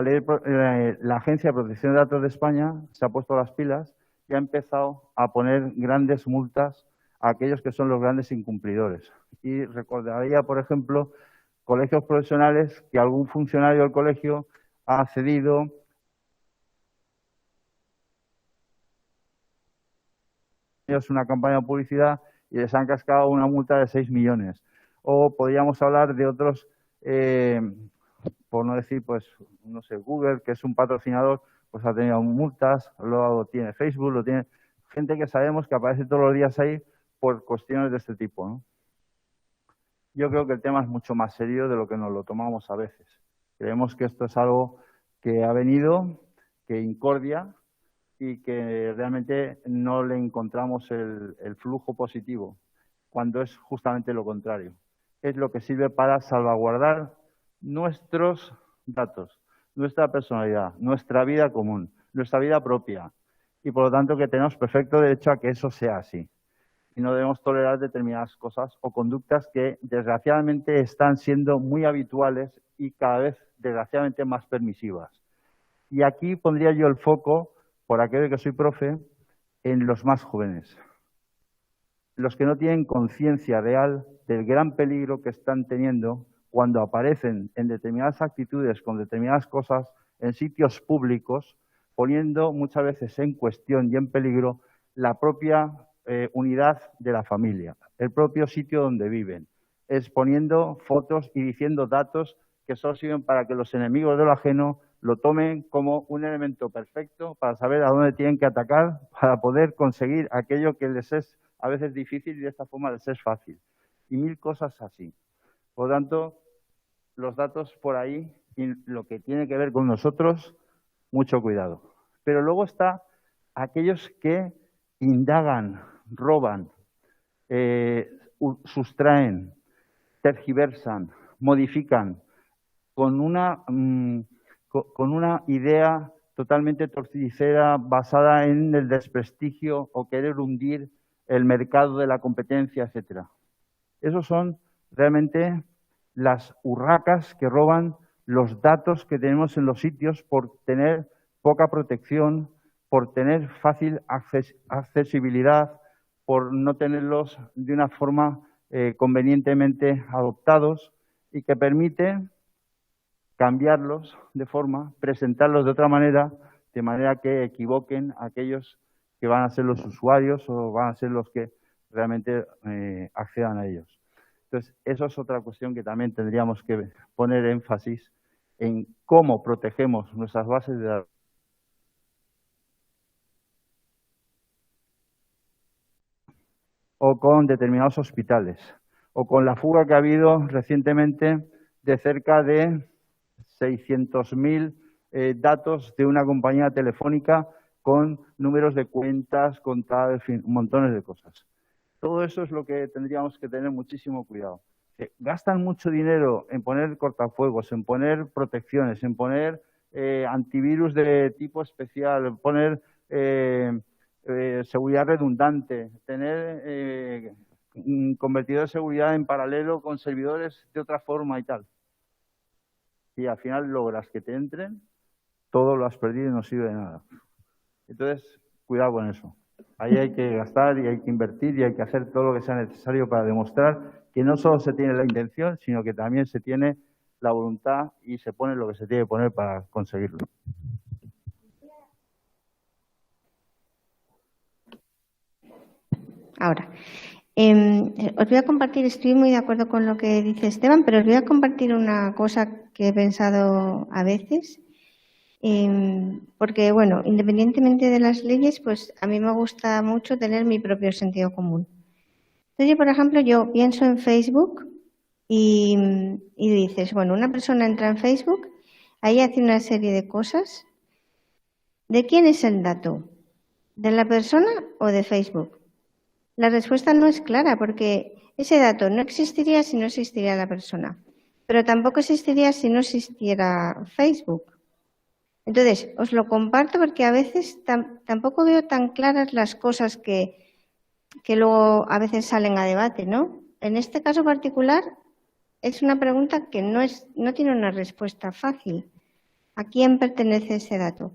Agencia de Protección de Datos de España se ha puesto las pilas y ha empezado a poner grandes multas a aquellos que son los grandes incumplidores. Y recordaría, por ejemplo, colegios profesionales que algún funcionario del colegio ha cedido una campaña de publicidad y les han cascado una multa de 6 millones. O podríamos hablar de otros, por no decir, pues, no sé, Google, que es un patrocinador, pues ha tenido multas, luego tiene Facebook, lo tiene gente que sabemos que aparece todos los días ahí por cuestiones de este tipo, ¿no? Yo creo que el tema es mucho más serio de lo que nos lo tomamos a veces. Creemos que esto es algo que ha venido, que incordia, y que realmente no le encontramos el flujo positivo, cuando es justamente lo contrario. Es lo que sirve para salvaguardar nuestros datos, nuestra personalidad, nuestra vida común, nuestra vida propia. Y por lo tanto que tenemos perfecto derecho a que eso sea así. y no debemos tolerar determinadas cosas o conductas que desgraciadamente están siendo muy habituales y cada vez desgraciadamente más permisivas. Y aquí pondría yo el foco, por aquello que soy profe, en los más jóvenes, los que no tienen conciencia real del gran peligro que están teniendo cuando aparecen en determinadas actitudes con determinadas cosas en sitios públicos, poniendo muchas veces en cuestión y en peligro la propia unidad de la familia, el propio sitio donde viven, exponiendo fotos y diciendo datos que solo sirven para que los enemigos de lo ajeno lo tomen como un elemento perfecto para saber a dónde tienen que atacar para poder conseguir aquello que les es a veces difícil y de esta forma les es fácil. Y mil cosas así. Por lo tanto, los datos por ahí y lo que tiene que ver con nosotros, mucho cuidado. Pero luego está aquellos que indagan, roban, sustraen, tergiversan, modifican con una idea totalmente torticera basada en el desprestigio o querer hundir el mercado de la competencia, etcétera. Esos son realmente las urracas que roban los datos que tenemos en los sitios por tener poca protección, por tener fácil accesibilidad, por no tenerlos de una forma convenientemente adoptados y que permite cambiarlos de forma, presentarlos de otra manera, de manera que equivoquen a aquellos que van a ser los usuarios o van a ser los que realmente accedan a ellos. Entonces, eso es otra cuestión que también tendríamos que poner énfasis en cómo protegemos nuestras bases de datos. O con determinados hospitales, o con la fuga que ha habido recientemente de cerca de 600.000 datos de una compañía telefónica con números de cuentas, contadas, en fin, montones de cosas. Todo eso es lo que tendríamos que tener muchísimo cuidado. Gastan mucho dinero en poner cortafuegos, en poner protecciones, en poner antivirus de tipo especial, en poner seguridad redundante, tener convertidor de seguridad en paralelo con servidores de otra forma y tal. Y al final logras que te entren, todo lo has perdido y no sirve de nada. Entonces, cuidado con eso. Ahí hay que gastar y hay que invertir y hay que hacer todo lo que sea necesario para demostrar que no solo se tiene la intención, sino que también se tiene la voluntad y se pone lo que se tiene que poner para conseguirlo. Ahora, os voy a compartir, estoy muy de acuerdo con lo que dice Esteban, pero os voy a compartir una cosa que he pensado a veces. Porque, bueno, independientemente de las leyes, pues a mí me gusta mucho tener mi propio sentido común. Entonces, yo, por ejemplo, yo pienso en Facebook y dices, bueno, una persona entra en Facebook, ahí hace una serie de cosas. ¿De quién es el dato? ¿De la persona o de Facebook? La respuesta no es clara porque ese dato no existiría si no existiera la persona, pero tampoco existiría si no existiera Facebook. Entonces, os lo comparto porque a veces tampoco veo tan claras las cosas que luego a veces salen a debate, ¿no? En este caso particular es una pregunta que no tiene una respuesta fácil. ¿A quién pertenece ese dato?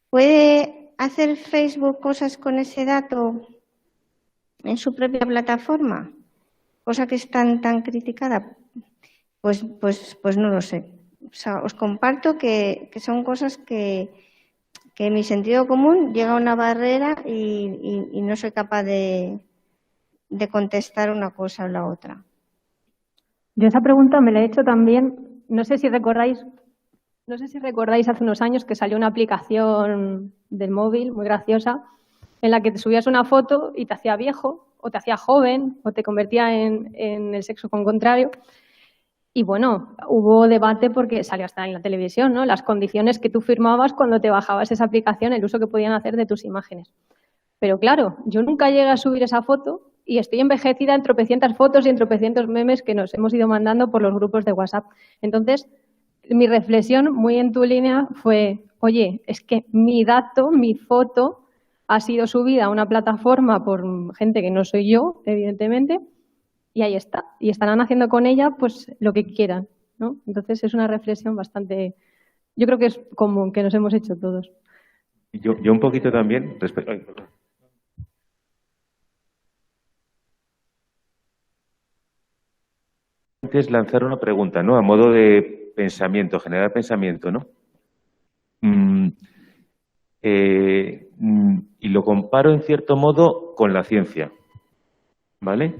¿Puede hacer Facebook cosas con ese dato en su propia plataforma? Cosa que es tan criticada. Pues no lo sé. O sea, os comparto que son cosas que mi sentido común llega a una barrera y no soy capaz de contestar una cosa o la otra. Yo esa pregunta me la he hecho también, no sé si recordáis hace unos años que salió una aplicación del móvil muy graciosa en la que te subías una foto y te hacía viejo o te hacía joven o te convertía en el sexo contrario. Y bueno, hubo debate porque salió hasta en la televisión, ¿no? Las condiciones que tú firmabas cuando te bajabas esa aplicación, el uso que podían hacer de tus imágenes. Pero claro, yo nunca llegué a subir esa foto y estoy envejecida en tropecientas fotos y en tropecientos memes que nos hemos ido mandando por los grupos de WhatsApp. Entonces, mi reflexión, muy en tu línea, fue, oye, es que mi dato, mi foto, ha sido subida a una plataforma por gente que no soy yo, evidentemente, y ahí está. Y estarán haciendo con ella pues lo que quieran, ¿no? Entonces es una reflexión bastante, yo creo que es común, que nos hemos hecho todos. Yo un poquito también respecto. Ay, perdón. Antes lanzar una pregunta, ¿no? A modo de pensamiento, generar pensamiento, ¿no? Y lo comparo en cierto modo con la ciencia, ¿vale?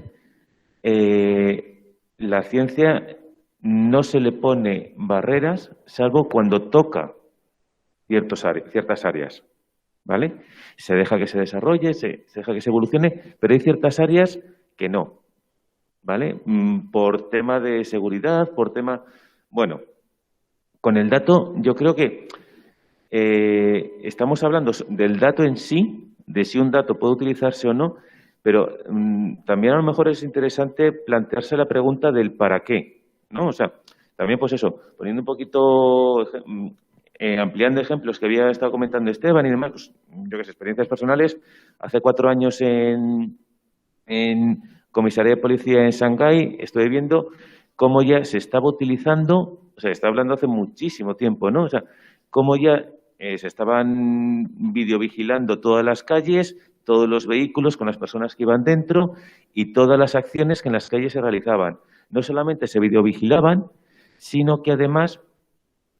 La ciencia no se le pone barreras salvo cuando toca ciertas áreas, ¿vale? Se deja que se desarrolle, se deja que se evolucione, pero hay ciertas áreas que no, ¿vale? Por tema de seguridad, por tema... Bueno, con el dato yo creo que estamos hablando del dato en sí, de si un dato puede utilizarse o no, pero también a lo mejor es interesante plantearse la pregunta del para qué, ¿no? O sea, también pues eso, poniendo un poquito, ampliando ejemplos que había estado comentando Esteban y demás, pues, yo que sé, experiencias personales. Hace 4 años en comisaría de policía en Shanghái estoy viendo cómo ya se estaba utilizando, o sea, está hablando hace muchísimo tiempo, ¿no? O sea, cómo ya se estaban videovigilando todas las calles, todos los vehículos con las personas que iban dentro y todas las acciones que en las calles se realizaban. No solamente se videovigilaban, sino que además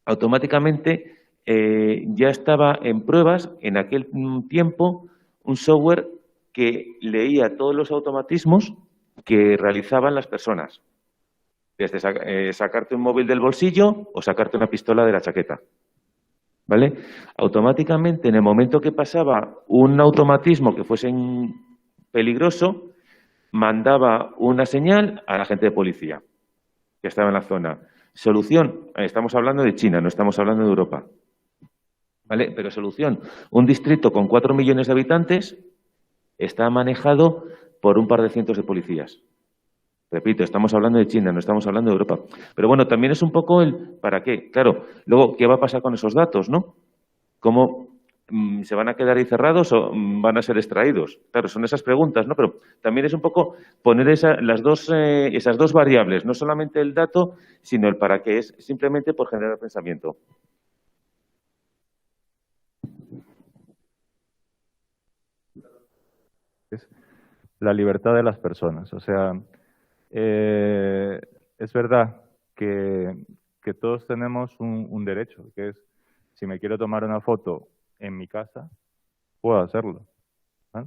automáticamente ya estaba en pruebas en aquel tiempo un software que leía todos los automatismos que realizaban las personas. Desde sacarte un móvil del bolsillo o sacarte una pistola de la chaqueta. ¿Vale? Automáticamente, en el momento que pasaba un automatismo que fuese peligroso, mandaba una señal a la gente de policía que estaba en la zona. Solución, estamos hablando de China, no estamos hablando de Europa. ¿Vale? Pero solución, un distrito con 4 millones de habitantes está manejado por un par de cientos de policías. Repito, estamos hablando de China, no estamos hablando de Europa. Pero bueno, también es un poco el para qué. Claro, luego, ¿qué va a pasar con esos datos, no? ¿Cómo se van a quedar ahí cerrados o van a ser extraídos? Claro, son esas preguntas, ¿no? Pero también es un poco poner esas dos variables, no solamente el dato, sino el para qué, es simplemente por generar pensamiento. Es la libertad de las personas, o sea... es verdad que todos tenemos un derecho, que es, si me quiero tomar una foto en mi casa, puedo hacerlo, ¿vale?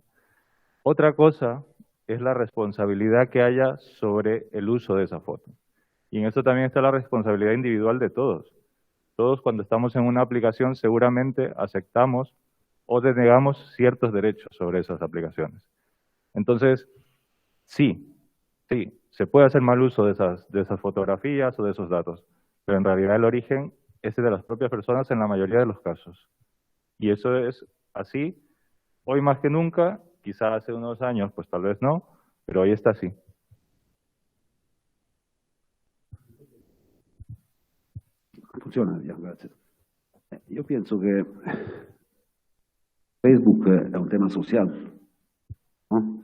Otra cosa es la responsabilidad que haya sobre el uso de esa foto. Y en eso también está la responsabilidad individual de todos. Todos cuando estamos en una aplicación seguramente aceptamos o denegamos ciertos derechos sobre esas aplicaciones. Entonces, sí, se puede hacer mal uso de esas fotografías o de esos datos, pero en realidad el origen es de las propias personas en la mayoría de los casos. Y eso es así, hoy más que nunca, quizá hace unos años, pues tal vez no, pero hoy está así. Funziona, grazie. Io penso che Facebook è un tema social, ¿no?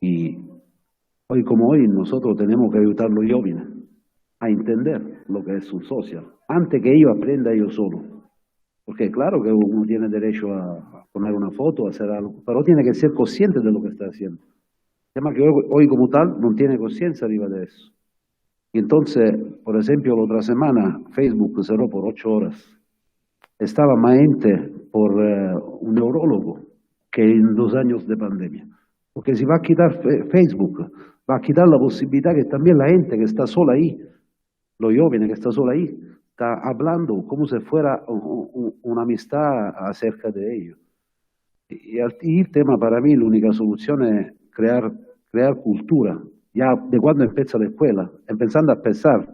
Y hoy como hoy nosotros tenemos que ayudar a los jóvenes a entender lo que es un social, antes que ellos aprendan ellos solos. Porque claro que uno tiene derecho a poner una foto, a hacer algo, pero tiene que ser consciente de lo que está haciendo. El tema que hoy como tal no tiene conciencia arriba de eso. Y entonces, por ejemplo, la otra semana Facebook cerró por 8 horas. Estaba más gente por un neurólogo que en 2 años de pandemia. Porque si va a quitar Facebook, va a quitar la posibilidad que también la gente que está sola ahí, los jóvenes que están sola ahí, está hablando como si fuera una amistad acerca de ellos. Y el tema para mí, la única solución es crear cultura. Ya de cuando empieza la escuela, empezando a pensar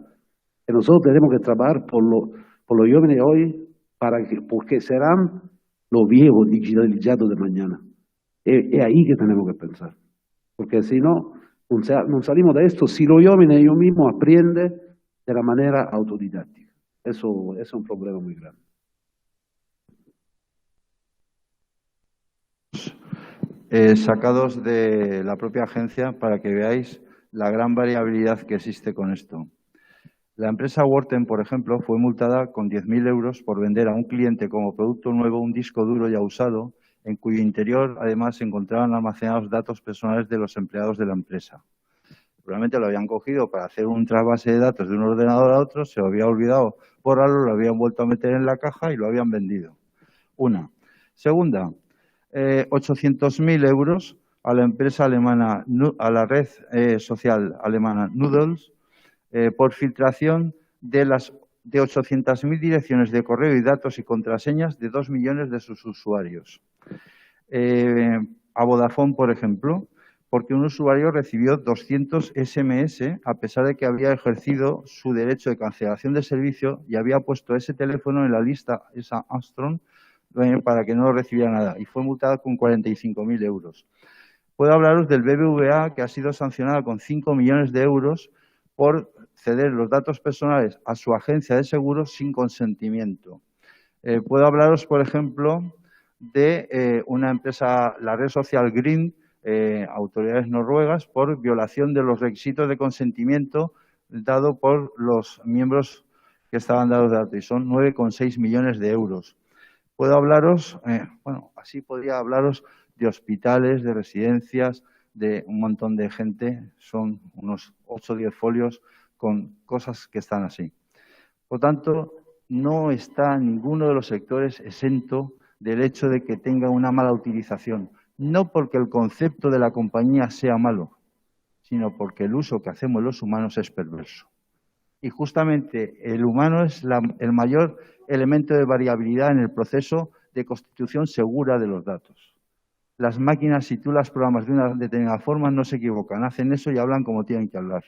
que nosotros tenemos que trabajar por los jóvenes hoy, porque serán los viejos digitalizados de mañana. Es ahí que tenemos que pensar. Porque si no, no salimos de esto si los jóvenes ellos mismos aprenden de la manera autodidáctica. Eso es un problema muy grande. Io penso che Facebook sia un tema social, anche che io apprenda io solo, perché è claro che uno tiene derecho a poner una foto, a hacer algo, pero tiene que ser consciente de lo que está haciendo. El tema que hoy como hoy nosotros tenemos que ayudar a los jóvenes a entender lo que es un social, antes que ellos aprendan ellos solos. sacados de la propia agencia para que veáis la gran variabilidad que existe con esto. La empresa Worten, por ejemplo, fue multada con 10.000 euros por vender a un cliente como producto nuevo un disco duro ya usado, en cuyo interior, además, se encontraban almacenados datos personales de los empleados de la empresa. Probablemente lo habían cogido para hacer un trasvase de datos de un ordenador a otro, se lo había olvidado borrarlo, lo habían vuelto a meter en la caja y lo habían vendido. Una. Segunda, 800.000 euros a la empresa alemana, a la red social alemana Noodles, por filtración de 800.000 direcciones de correo y datos y contraseñas de 2 millones de sus usuarios. A Vodafone, por ejemplo, porque un usuario recibió 200 SMS a pesar de que había ejercido su derecho de cancelación de servicio y había puesto ese teléfono en la lista, esa Armstrong, para que no recibiera nada, y fue multada con 45.000 euros. Puedo hablaros del BBVA, que ha sido sancionado con 5 millones de euros por ceder los datos personales a su agencia de seguros sin consentimiento. Puedo hablaros, por ejemplo, de una empresa, la red social Green, autoridades noruegas, por violación de los requisitos de consentimiento dado por los miembros que estaban dados de alta, y son 9,6 millones de euros. Puedo hablaros, así podría hablaros de hospitales, de residencias, de un montón de gente, son unos 8 o 10 folios con cosas que están así. Por tanto, no está ninguno de los sectores exento del hecho de que tenga una mala utilización, no porque el concepto de la compañía sea malo, sino porque el uso que hacemos los humanos es perverso. Y justamente el humano es el mayor elemento de variabilidad en el proceso de constitución segura de los datos. Las máquinas, si tú las programas de una determinada forma, no se equivocan, hacen eso y hablan como tienen que hablar.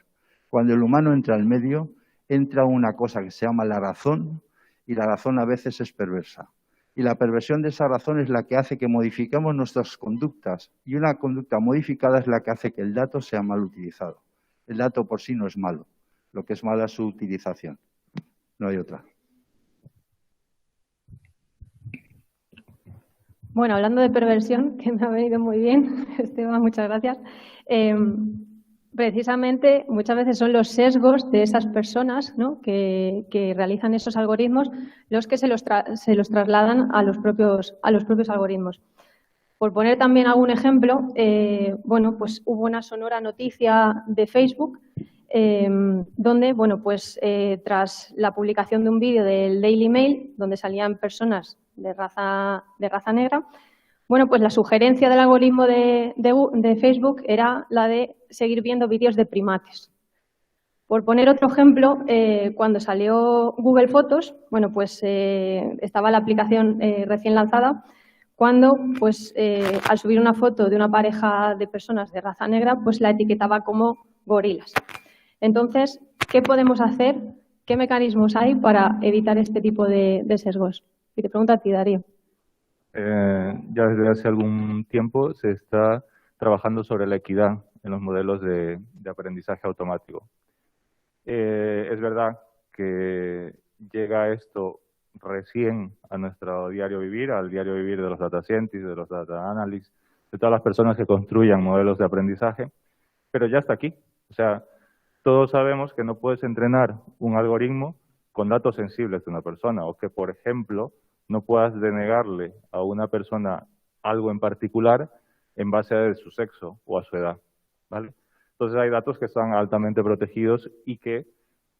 Cuando el humano entra al medio, entra una cosa que se llama la razón, y la razón a veces es perversa. Y la perversión de esa razón es la que hace que modifiquemos nuestras conductas, y una conducta modificada es la que hace que el dato sea mal utilizado. El dato por sí no es malo, lo que es mala es su utilización. No hay otra. Bueno, hablando de perversión, que me ha venido muy bien, Esteban, muchas gracias. Precisamente, muchas veces son los sesgos de esas personas, ¿no?, que realizan esos algoritmos los que se los trasladan a los propios algoritmos. Por poner también algún ejemplo, pues hubo una sonora noticia de Facebook donde, tras la publicación de un vídeo del Daily Mail, donde salían personas de raza negra, pues la sugerencia del algoritmo de Facebook era la de seguir viendo vídeos de primates. Por poner otro ejemplo, cuando salió Google Fotos, estaba la aplicación recién lanzada, cuando al subir una foto de una pareja de personas de raza negra, la etiquetaba como gorilas. Entonces, ¿qué podemos hacer? ¿Qué mecanismos hay para evitar este tipo de sesgos? Y te pregunto a ti, Darío. Ya desde hace algún tiempo se está trabajando sobre la equidad en los modelos de aprendizaje automático. Es verdad que llega esto recién a nuestro diario vivir, al diario vivir de los data scientists, de los data analysts, de todas las personas que construyan modelos de aprendizaje, pero ya está aquí. O sea, todos sabemos que no puedes entrenar un algoritmo con datos sensibles de una persona, o que, por ejemplo, no puedas denegarle a una persona algo en particular en base a su sexo o a su edad, ¿vale? Entonces hay datos que están altamente protegidos y que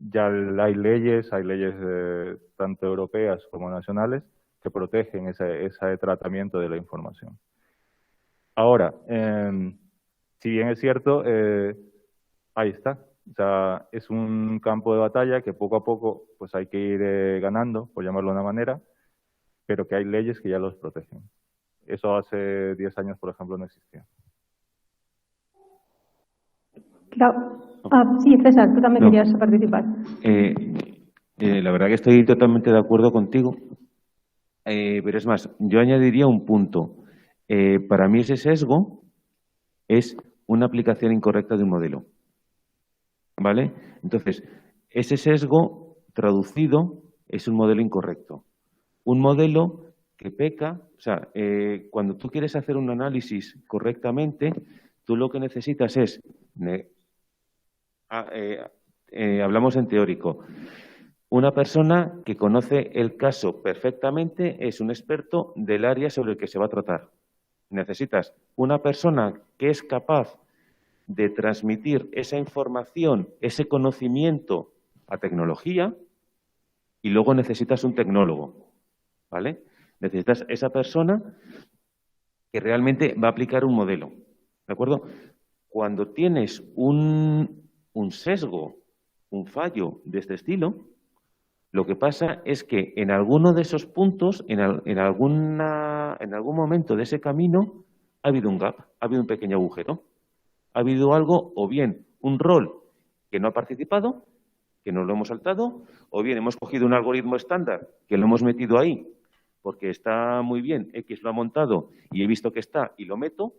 ya hay leyes tanto europeas como nacionales que protegen ese tratamiento de la información. Ahora, si bien es cierto, ahí está. O sea, es un campo de batalla que poco a poco pues hay que ir ganando, por llamarlo de una manera, pero que hay leyes que ya los protegen. Eso hace 10 años, por ejemplo, no existía. Claro. Sí, César, tú también querías participar. La verdad que estoy totalmente de acuerdo contigo, pero es más, yo añadiría un punto. Para mí ese sesgo es una aplicación incorrecta de un modelo, ¿vale? Entonces, ese sesgo traducido es un modelo incorrecto. Un modelo que peca, o sea, cuando tú quieres hacer un análisis correctamente, tú lo que necesitas es, hablamos en teórico, una persona que conoce el caso perfectamente es un experto del área sobre el que se va a tratar. Necesitas una persona que es capaz de transmitir esa información, ese conocimiento a tecnología, y luego necesitas un tecnólogo, ¿vale? Necesitas esa persona que realmente va a aplicar un modelo, ¿de acuerdo? Cuando tienes un sesgo, un fallo de este estilo, lo que pasa es que en alguno de esos puntos, en algún momento de ese camino, ha habido un gap, ha habido un pequeño agujero. Ha habido algo, o bien un rol que no ha participado, que nos lo hemos saltado, o bien hemos cogido un algoritmo estándar que lo hemos metido ahí porque está muy bien, X lo ha montado y he visto que está y lo meto,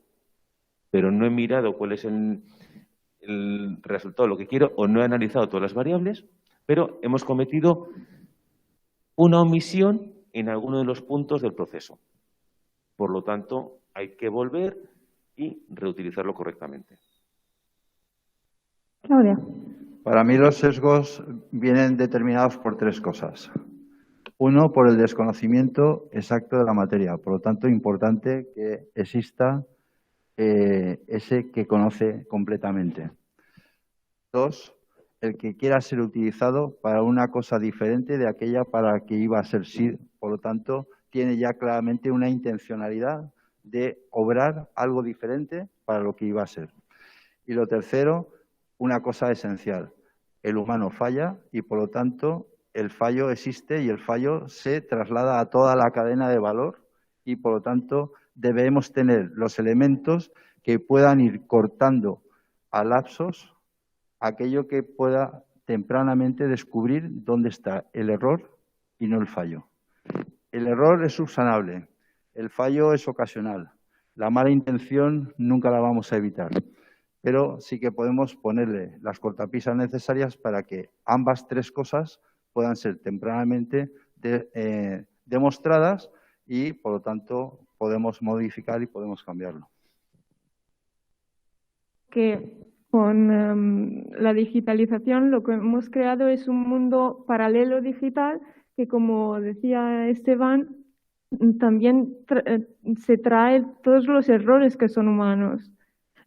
pero no he mirado cuál es el resultado, lo que quiero, o no he analizado todas las variables, pero hemos cometido una omisión en alguno de los puntos del proceso. Por lo tanto, hay que volver y reutilizarlo correctamente. Claudia. Para mí los sesgos vienen determinados por tres cosas. Uno, por el desconocimiento exacto de la materia. Por lo tanto, importante que exista ese que conoce completamente. Dos, el que quiera ser utilizado para una cosa diferente de aquella para la que iba a ser. Por lo tanto, tiene ya claramente una intencionalidad de obrar algo diferente para lo que iba a ser. Y lo tercero, una cosa esencial. El humano falla y, por lo tanto, el fallo existe y el fallo se traslada a toda la cadena de valor y, por lo tanto, debemos tener los elementos que puedan ir cortando a lapsos aquello que pueda tempranamente descubrir dónde está el error y no el fallo. El error es subsanable, el fallo es ocasional, la mala intención nunca la vamos a evitar, pero sí que podemos ponerle las cortapisas necesarias para que ambas tres cosas puedan ser tempranamente demostradas y, por lo tanto, podemos modificar y podemos cambiarlo. Que con la digitalización lo que hemos creado es un mundo paralelo digital que, como decía Esteban, también se trae todos los errores que son humanos.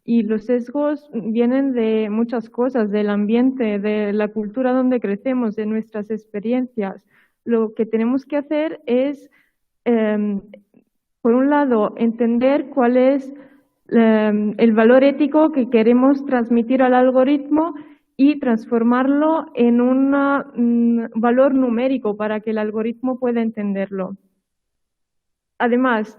Y los sesgos vienen de muchas cosas, del ambiente, de la cultura donde crecemos, de nuestras experiencias. Lo que tenemos que hacer es, por un lado, entender cuál es el valor ético que queremos transmitir al algoritmo y transformarlo en un valor numérico para que el algoritmo pueda entenderlo. Además,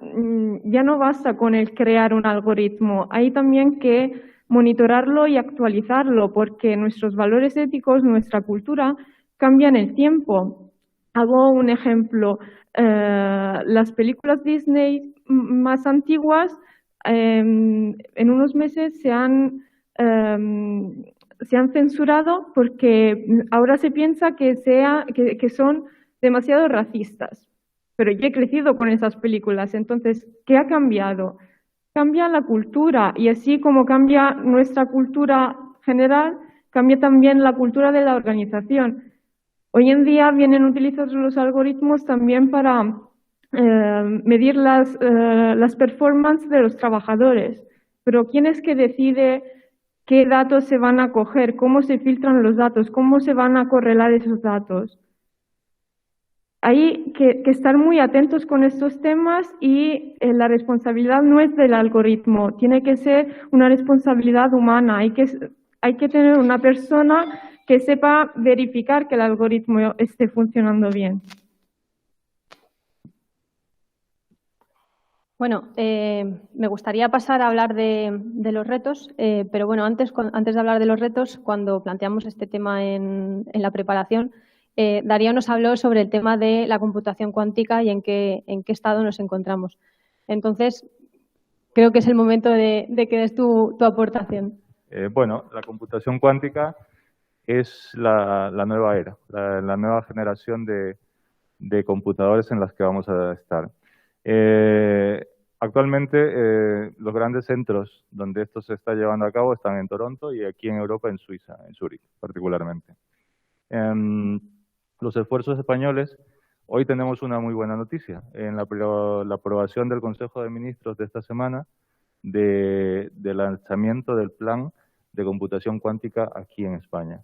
ya no basta con el crear un algoritmo, hay también que monitorarlo y actualizarlo porque nuestros valores éticos, nuestra cultura, cambian el tiempo. Hago un ejemplo. Las películas Disney más antiguas en unos meses se han censurado porque ahora se piensa que son demasiado racistas. Pero yo he crecido con esas películas, entonces, ¿qué ha cambiado? Cambia la cultura y así como cambia nuestra cultura general, cambia también la cultura de la organización. Hoy en día vienen utilizados los algoritmos también para medir las performances de los trabajadores. Pero ¿quién es que decide qué datos se van a coger? ¿Cómo se filtran los datos? ¿Cómo se van a correlar esos datos? Hay que estar muy atentos con estos temas y la responsabilidad no es del algoritmo, tiene que ser una responsabilidad humana. Hay que tener una persona que sepa verificar que el algoritmo esté funcionando bien. Bueno, me gustaría pasar a hablar de los retos, pero bueno, antes de hablar de los retos, cuando planteamos este tema en la preparación, Darío nos habló sobre el tema de la computación cuántica y en qué estado nos encontramos. Entonces, creo que es el momento de que des tu aportación. Bueno, la computación cuántica es la nueva era, la nueva generación de computadores en las que vamos a estar. Actualmente, los grandes centros donde esto se está llevando a cabo están en Toronto y aquí en Europa, en Suiza, en Zúrich particularmente. Los esfuerzos españoles, hoy tenemos una muy buena noticia. En la aprobación del Consejo de Ministros de esta semana del lanzamiento del plan de computación cuántica aquí en España.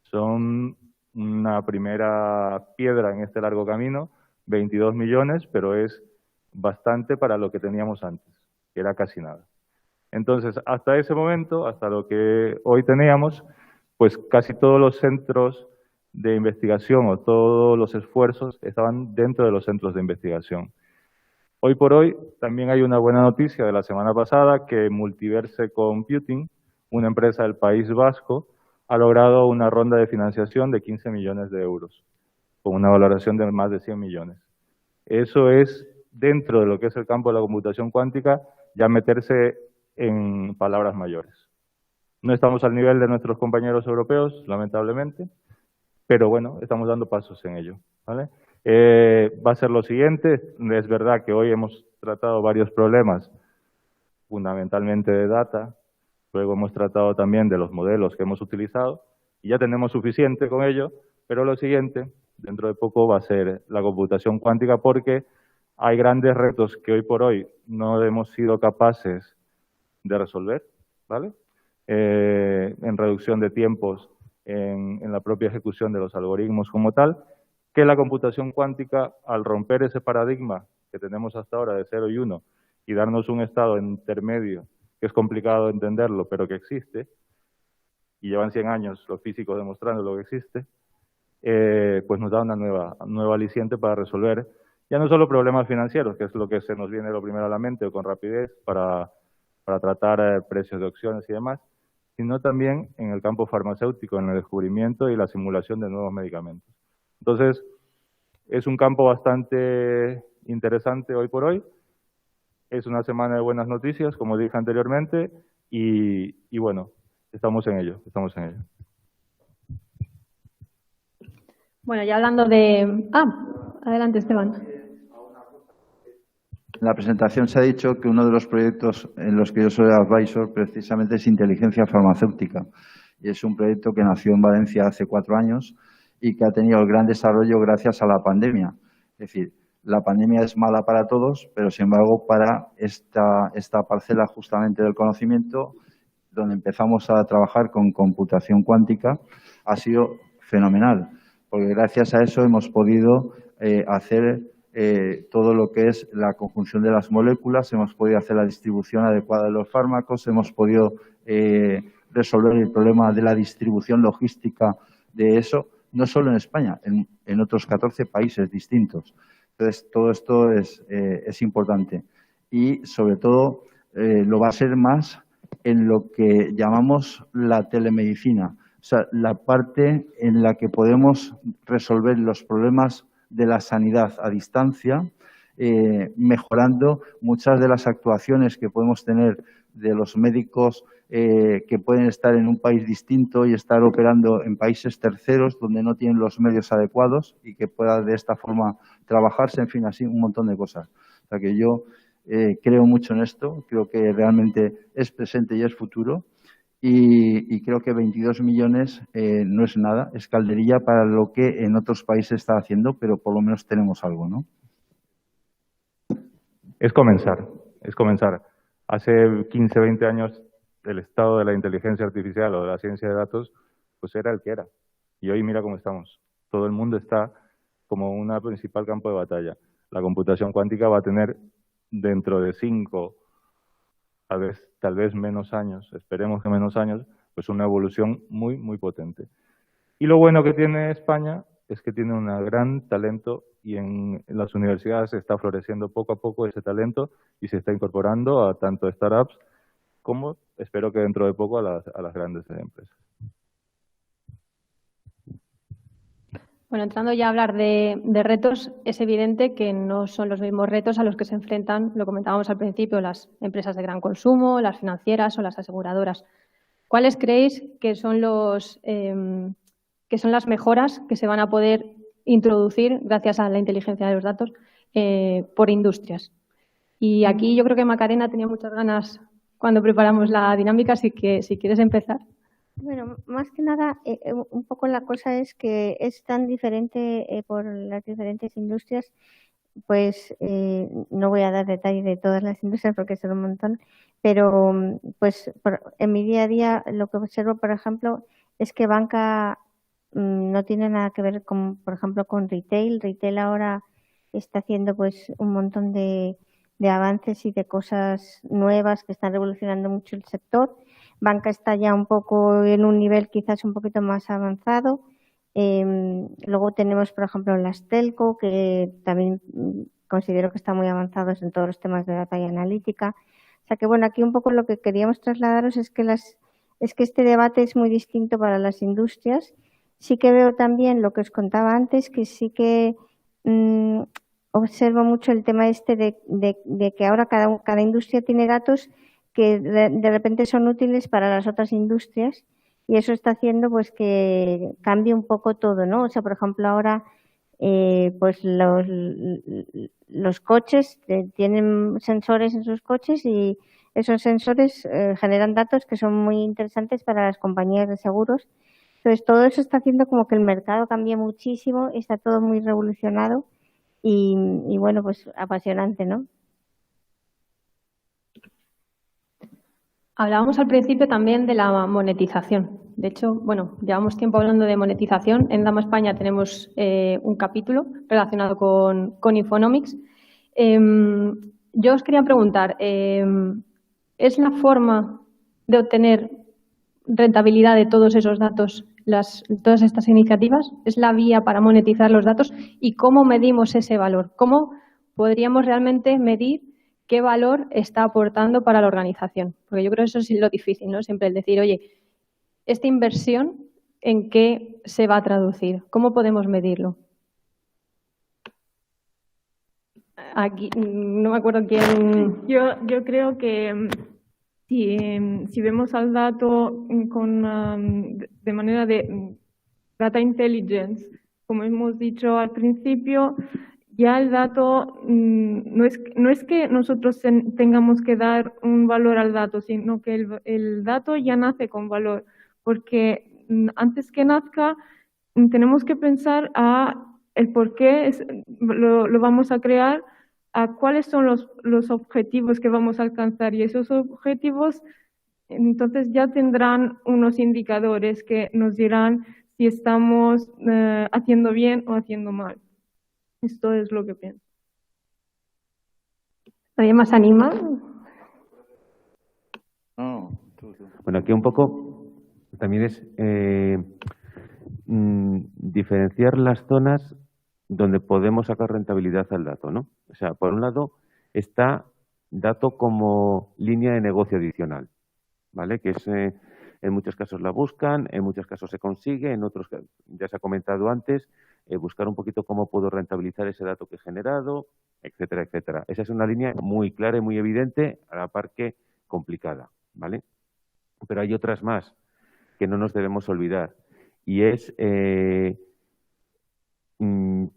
Son una primera piedra en este largo camino, 22 millones, pero es bastante para lo que teníamos antes, que era casi nada. Entonces, hasta ese momento, hasta lo que hoy teníamos, pues casi todos los centros de investigación o todos los esfuerzos estaban dentro de los centros de investigación. Hoy por hoy también hay una buena noticia de la semana pasada que Multiverse Computing, una empresa del País Vasco, ha logrado una ronda de financiación de 15 millones de euros, con una valoración de más de 100 millones. Eso es, dentro de lo que es el campo de la computación cuántica, ya meterse en palabras mayores. No estamos al nivel de nuestros compañeros europeos, lamentablemente, pero bueno, estamos dando pasos en ello, ¿vale? Va a ser lo siguiente. Es verdad que hoy hemos tratado varios problemas, fundamentalmente de data, luego hemos tratado también de los modelos que hemos utilizado, y ya tenemos suficiente con ello, pero lo siguiente, dentro de poco, va a ser la computación cuántica, porque hay grandes retos que hoy por hoy no hemos sido capaces de resolver, ¿vale? En reducción de tiempos, en la propia ejecución de los algoritmos como tal, que la computación cuántica, al romper ese paradigma que tenemos hasta ahora de 0 y 1 y darnos un estado intermedio, que es complicado entenderlo, pero que existe, y llevan 100 años los físicos demostrando lo que existe, pues nos da una nueva aliciente para resolver ya no solo problemas financieros, que es lo que se nos viene lo primero a la mente, o con rapidez para tratar precios de opciones y demás, sino también en el campo farmacéutico, en el descubrimiento y la simulación de nuevos medicamentos. Entonces, es un campo bastante interesante hoy por hoy. Es una semana de buenas noticias, como dije anteriormente, y bueno, estamos en ello. Bueno, ya hablando de... adelante, Esteban. En la presentación se ha dicho que uno de los proyectos en los que yo soy advisor precisamente es inteligencia farmacéutica. Y es un proyecto que nació en Valencia hace 4 años y que ha tenido el gran desarrollo gracias a la pandemia. Es decir, la pandemia es mala para todos, pero sin embargo para esta parcela justamente del conocimiento, donde empezamos a trabajar con computación cuántica, ha sido fenomenal. Porque gracias a eso hemos podido hacer todo lo que es la conjunción de las moléculas, hemos podido hacer la distribución adecuada de los fármacos, hemos podido resolver el problema de la distribución logística de eso, no solo en España, en otros 14 países distintos. Entonces, todo esto es importante y, sobre todo, lo va a ser más en lo que llamamos la telemedicina, o sea, la parte en la que podemos resolver los problemas de la sanidad a distancia, mejorando muchas de las actuaciones que podemos tener de los médicos que pueden estar en un país distinto y estar operando en países terceros donde no tienen los medios adecuados y que pueda de esta forma trabajarse, en fin, así un montón de cosas. O sea que yo creo mucho en esto, creo que realmente es presente y es futuro. Y creo que 22 millones no es nada, es calderilla para lo que en otros países está haciendo, pero por lo menos tenemos algo, ¿no? Es comenzar. Hace 15, 20 años el estado de la inteligencia artificial o de la ciencia de datos pues era el que era. Y hoy mira cómo estamos. Todo el mundo está como un principal campo de batalla. La computación cuántica va a tener dentro de 5, tal vez menos años, esperemos que menos años, pues una evolución muy, muy potente. Y lo bueno que tiene España es que tiene un gran talento y en las universidades se está floreciendo poco a poco ese talento y se está incorporando a tanto startups como, espero que dentro de poco, a las grandes empresas. Bueno, entrando ya a hablar de retos, es evidente que no son los mismos retos a los que se enfrentan, lo comentábamos al principio, las empresas de gran consumo, las financieras o las aseguradoras. ¿Cuáles creéis que son las mejoras que se van a poder introducir gracias a la inteligencia de los datos por industrias? Y aquí yo creo que Macarena tenía muchas ganas cuando preparamos la dinámica, así que si quieres empezar. Bueno, más que nada, un poco la cosa es que es tan diferente por las diferentes industrias, pues no voy a dar detalle de todas las industrias porque son un montón, pero pues en mi día a día lo que observo, por ejemplo, es que banca no tiene nada que ver con, por ejemplo, con retail. Retail ahora está haciendo pues un montón de avances y de cosas nuevas que están revolucionando mucho el sector. Banca está ya un poco en un nivel quizás un poquito más avanzado. Luego tenemos, por ejemplo, las telco, que también considero que están muy avanzados en todos los temas de data y analítica. O sea que, bueno, aquí un poco lo que queríamos trasladaros es que este debate es muy distinto para las industrias. Sí que veo también lo que os contaba antes, que sí que observo mucho el tema este de que ahora cada industria tiene datos que de repente son útiles para las otras industrias, y eso está haciendo pues que cambie un poco todo, ¿no? O sea, por ejemplo, ahora pues los coches tienen sensores en sus coches, y esos sensores generan datos que son muy interesantes para las compañías de seguros. Entonces, todo eso está haciendo como que el mercado cambie muchísimo, está todo muy revolucionado y bueno, pues apasionante, ¿no? Hablábamos al principio también de la monetización. De hecho, bueno, llevamos tiempo hablando de monetización. En Dama España tenemos un capítulo relacionado con Infonomics. Yo os quería preguntar, ¿es la forma de obtener rentabilidad de todos esos datos, todas estas iniciativas? ¿Es la vía para monetizar los datos? ¿Y cómo medimos ese valor? ¿Cómo podríamos realmente medir qué valor está aportando para la organización? Porque yo creo que eso es lo difícil, ¿no? Siempre el decir, oye, esta inversión, ¿en qué se va a traducir? ¿Cómo podemos medirlo? Aquí, no me acuerdo quién. Yo creo que si vemos al dato de manera de data intelligence, como hemos dicho al principio, ya el dato no es que nosotros tengamos que dar un valor al dato, sino que el dato ya nace con valor, porque antes que nazca tenemos que pensar a el por qué lo vamos a crear, a cuáles son los objetivos que vamos a alcanzar, y esos objetivos entonces ya tendrán unos indicadores que nos dirán si estamos haciendo bien o haciendo mal. Esto es lo que pienso. ¿Nadie más anima? No, Bueno, aquí un poco también es diferenciar las zonas donde podemos sacar rentabilidad al dato, ¿no? O sea, por un lado está dato como línea de negocio adicional, ¿vale? Que es, en muchos casos la buscan, en muchos casos se consigue, en otros, ya se ha comentado antes, buscar un poquito cómo puedo rentabilizar ese dato que he generado, etcétera, etcétera. Esa es una línea muy clara y muy evidente, a la par que complicada, ¿vale? Pero hay otras más que no nos debemos olvidar, y es,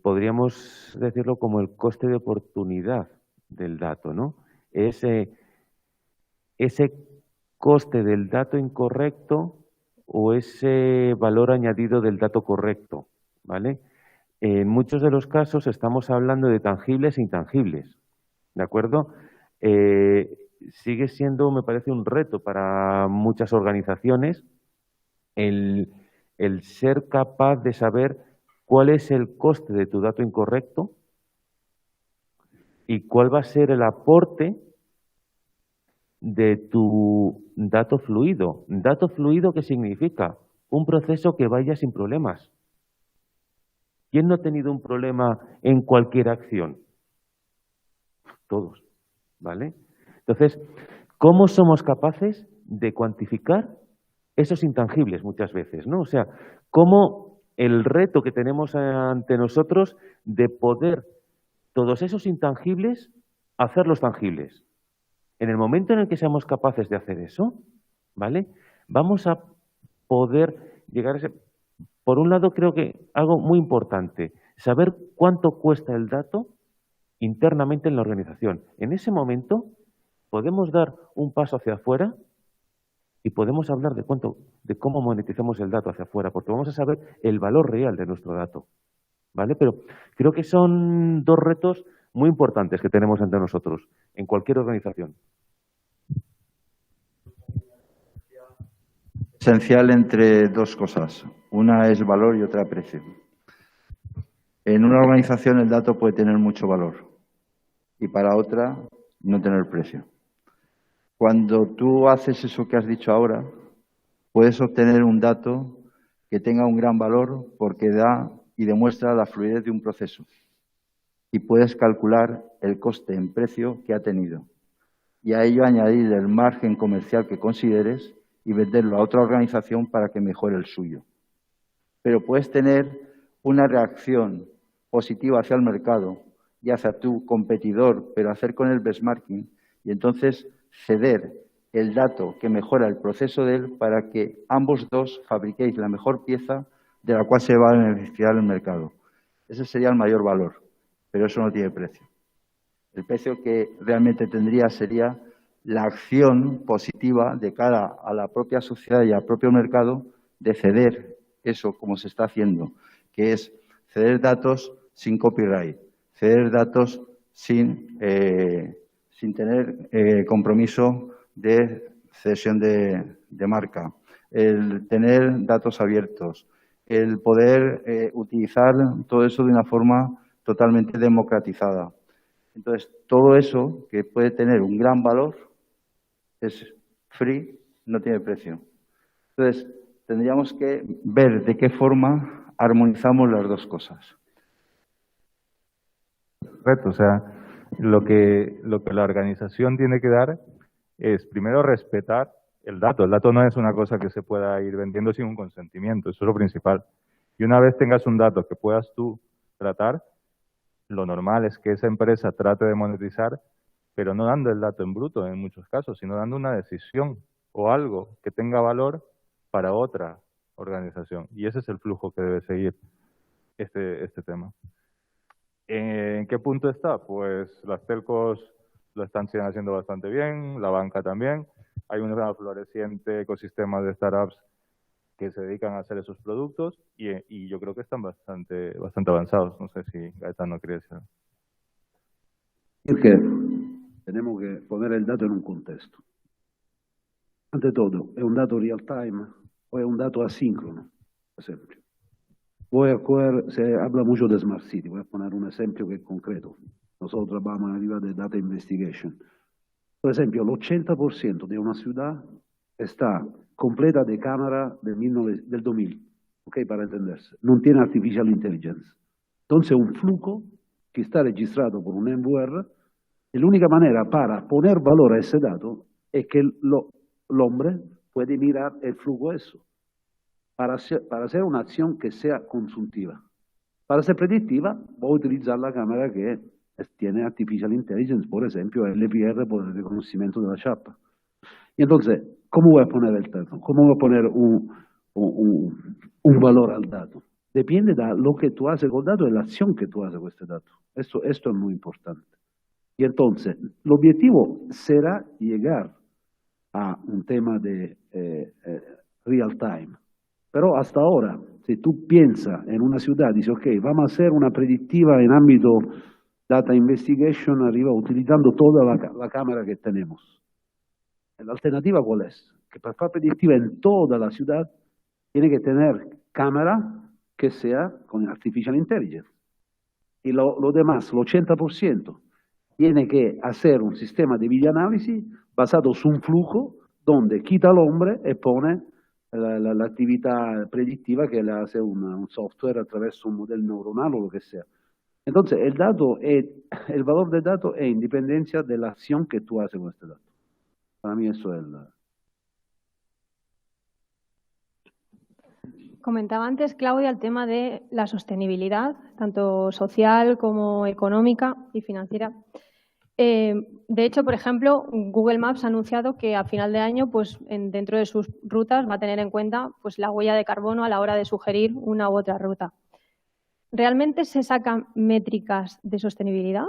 podríamos decirlo como el coste de oportunidad del dato, ¿no? Ese coste del dato incorrecto o ese valor añadido del dato correcto, ¿vale? En muchos de los casos estamos hablando de tangibles e intangibles, ¿de acuerdo? Sigue siendo, me parece, un reto para muchas organizaciones el ser capaz de saber cuál es el coste de tu dato incorrecto y cuál va a ser el aporte de tu dato fluido. ¿Dato fluido qué significa? Un proceso que vaya sin problemas. ¿Quién no ha tenido un problema en cualquier acción? Todos, ¿vale? Entonces, ¿cómo somos capaces de cuantificar esos intangibles muchas veces, ¿no? O sea, cómo el reto que tenemos ante nosotros de poder todos esos intangibles hacerlos tangibles. En el momento en el que seamos capaces de hacer eso, ¿vale? Vamos a poder llegar a ese... Por un lado, creo que algo muy importante, saber cuánto cuesta el dato internamente en la organización. En ese momento podemos dar un paso hacia afuera y podemos hablar de cómo monetizamos el dato hacia afuera, porque vamos a saber el valor real de nuestro dato, ¿vale? Pero creo que son dos retos muy importantes que tenemos ante nosotros en cualquier organización. Esencial entre dos cosas. Una es valor y otra precio. En una organización el dato puede tener mucho valor y para otra no tener precio. Cuando tú haces eso que has dicho ahora, puedes obtener un dato que tenga un gran valor porque da y demuestra la fluidez de un proceso. Y puedes calcular el coste en precio que ha tenido. Y a ello añadir el margen comercial que consideres y venderlo a otra organización para que mejore el suyo. Pero puedes tener una reacción positiva hacia el mercado y hacia tu competidor, pero hacer con el benchmarking y entonces ceder el dato que mejora el proceso de él para que ambos dos fabriquéis la mejor pieza de la cual se va a beneficiar el mercado. Ese sería el mayor valor, pero eso no tiene precio. El precio que realmente tendría sería la acción positiva de cara a la propia sociedad y al propio mercado de ceder eso como se está haciendo, que es ceder datos sin copyright, ceder datos sin tener compromiso de cesión de marca, el tener datos abiertos, el poder utilizar todo eso de una forma totalmente democratizada. Entonces, todo eso que puede tener un gran valor es free, no tiene precio. Entonces, tendríamos que ver de qué forma armonizamos las dos cosas. Correcto, o sea, lo que la organización tiene que dar es primero respetar el dato. El dato no es una cosa que se pueda ir vendiendo sin un consentimiento, eso es lo principal. Y una vez tengas un dato que puedas tú tratar, lo normal es que esa empresa trate de monetizar, pero no dando el dato en bruto en muchos casos, sino dando una decisión o algo que tenga valor para otra organización. Y ese es el flujo que debe seguir este tema. ¿En qué punto está? Pues las telcos lo están haciendo bastante bien, la banca también. Hay un floreciente ecosistema de startups que se dedican a hacer esos productos y yo creo que están bastante avanzados. No sé si Gaetano quiere decir. Es que tenemos que poner el dato en un contexto. Ante todo, ¿es un dato real time o es un dato asíncrono? Por ejemplo, se habla mucho de Smart City, voy a poner un ejemplo que es concreto. Nosotros trabajamos en el área de Data Investigation. Por ejemplo, el 80% de una ciudad está completa de cámara del 2000, ¿ok? Para entenderse. No tiene Artificial Intelligence. Entonces, un flujo que está registrado por un MVR, y la única manera para poner valor a ese dato es que el hombre puede mirar el flujo eso, para hacer una acción que sea consultiva. Para ser predictiva, voy a utilizar la cámara que tiene Artificial Intelligence, por ejemplo, LPR por el reconocimiento de la chapa. Y entonces, ¿cómo voy a poner el dato? ¿Cómo voy a poner un valor al dato? Depende de lo que tú haces con el dato y la acción que tú haces con este dato. Esto es muy importante. Y entonces, el objetivo será llegar a un tema de real time. Pero hasta ahora, si tú piensas en una ciudad, dices, ok, vamos a hacer una predictiva en ámbito data investigation, arriba utilizando toda la cámara que tenemos. La alternativa, ¿cuál es? Que para hacer predictiva en toda la ciudad, tiene que tener cámara que sea con Artificial Intelligence. Y lo demás, el 80%, tiene que hacer un sistema de videoanálisis basado su un flujo donde quita al hombre y pone la actividad predictiva que le hace un software attraverso un modello neuronal o lo que sea. Entonces, el valor del dato es independencia de la acción que tú haces con este dato. Para mí eso es Comentaba antes, Claudia, el tema de la sostenibilidad, tanto social como económica y financiera. De hecho, por ejemplo, Google Maps ha anunciado que a final de año, pues dentro de sus rutas, va a tener en cuenta pues, la huella de carbono a la hora de sugerir una u otra ruta. ¿Realmente se sacan métricas de sostenibilidad?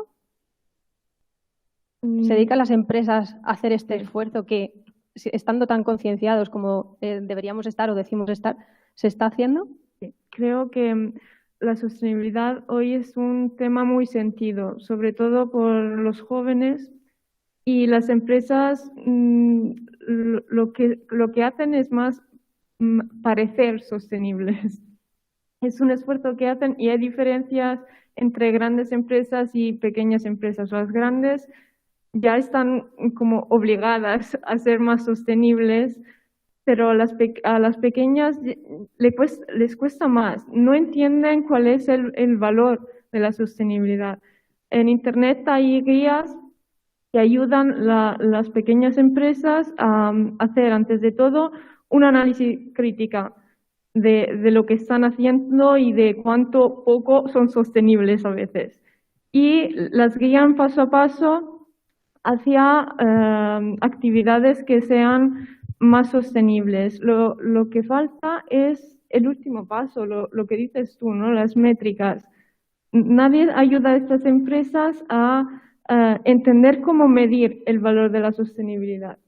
¿Se dedican las empresas a hacer este esfuerzo que, estando tan concienciados como deberíamos estar o decimos estar, se está haciendo? Creo que la sostenibilidad hoy es un tema muy sentido, sobre todo por los jóvenes, y las empresas lo que hacen es más parecer sostenibles. Es un esfuerzo que hacen y hay diferencias entre grandes empresas y pequeñas empresas. Las grandes ya están como obligadas a ser más sostenibles, pero a las pequeñas les cuesta más. No entienden cuál es el valor de la sostenibilidad. En Internet hay guías que ayudan las pequeñas empresas a hacer, antes de todo, un análisis crítica de lo que están haciendo y de cuánto poco son sostenibles a veces. Y las guían paso a paso hacia actividades que sean más sostenibles. Lo que falta es el último paso, lo que dices tú, ¿no? Las métricas. Nadie ayuda a estas empresas a entender cómo medir el valor de la sostenibilidad.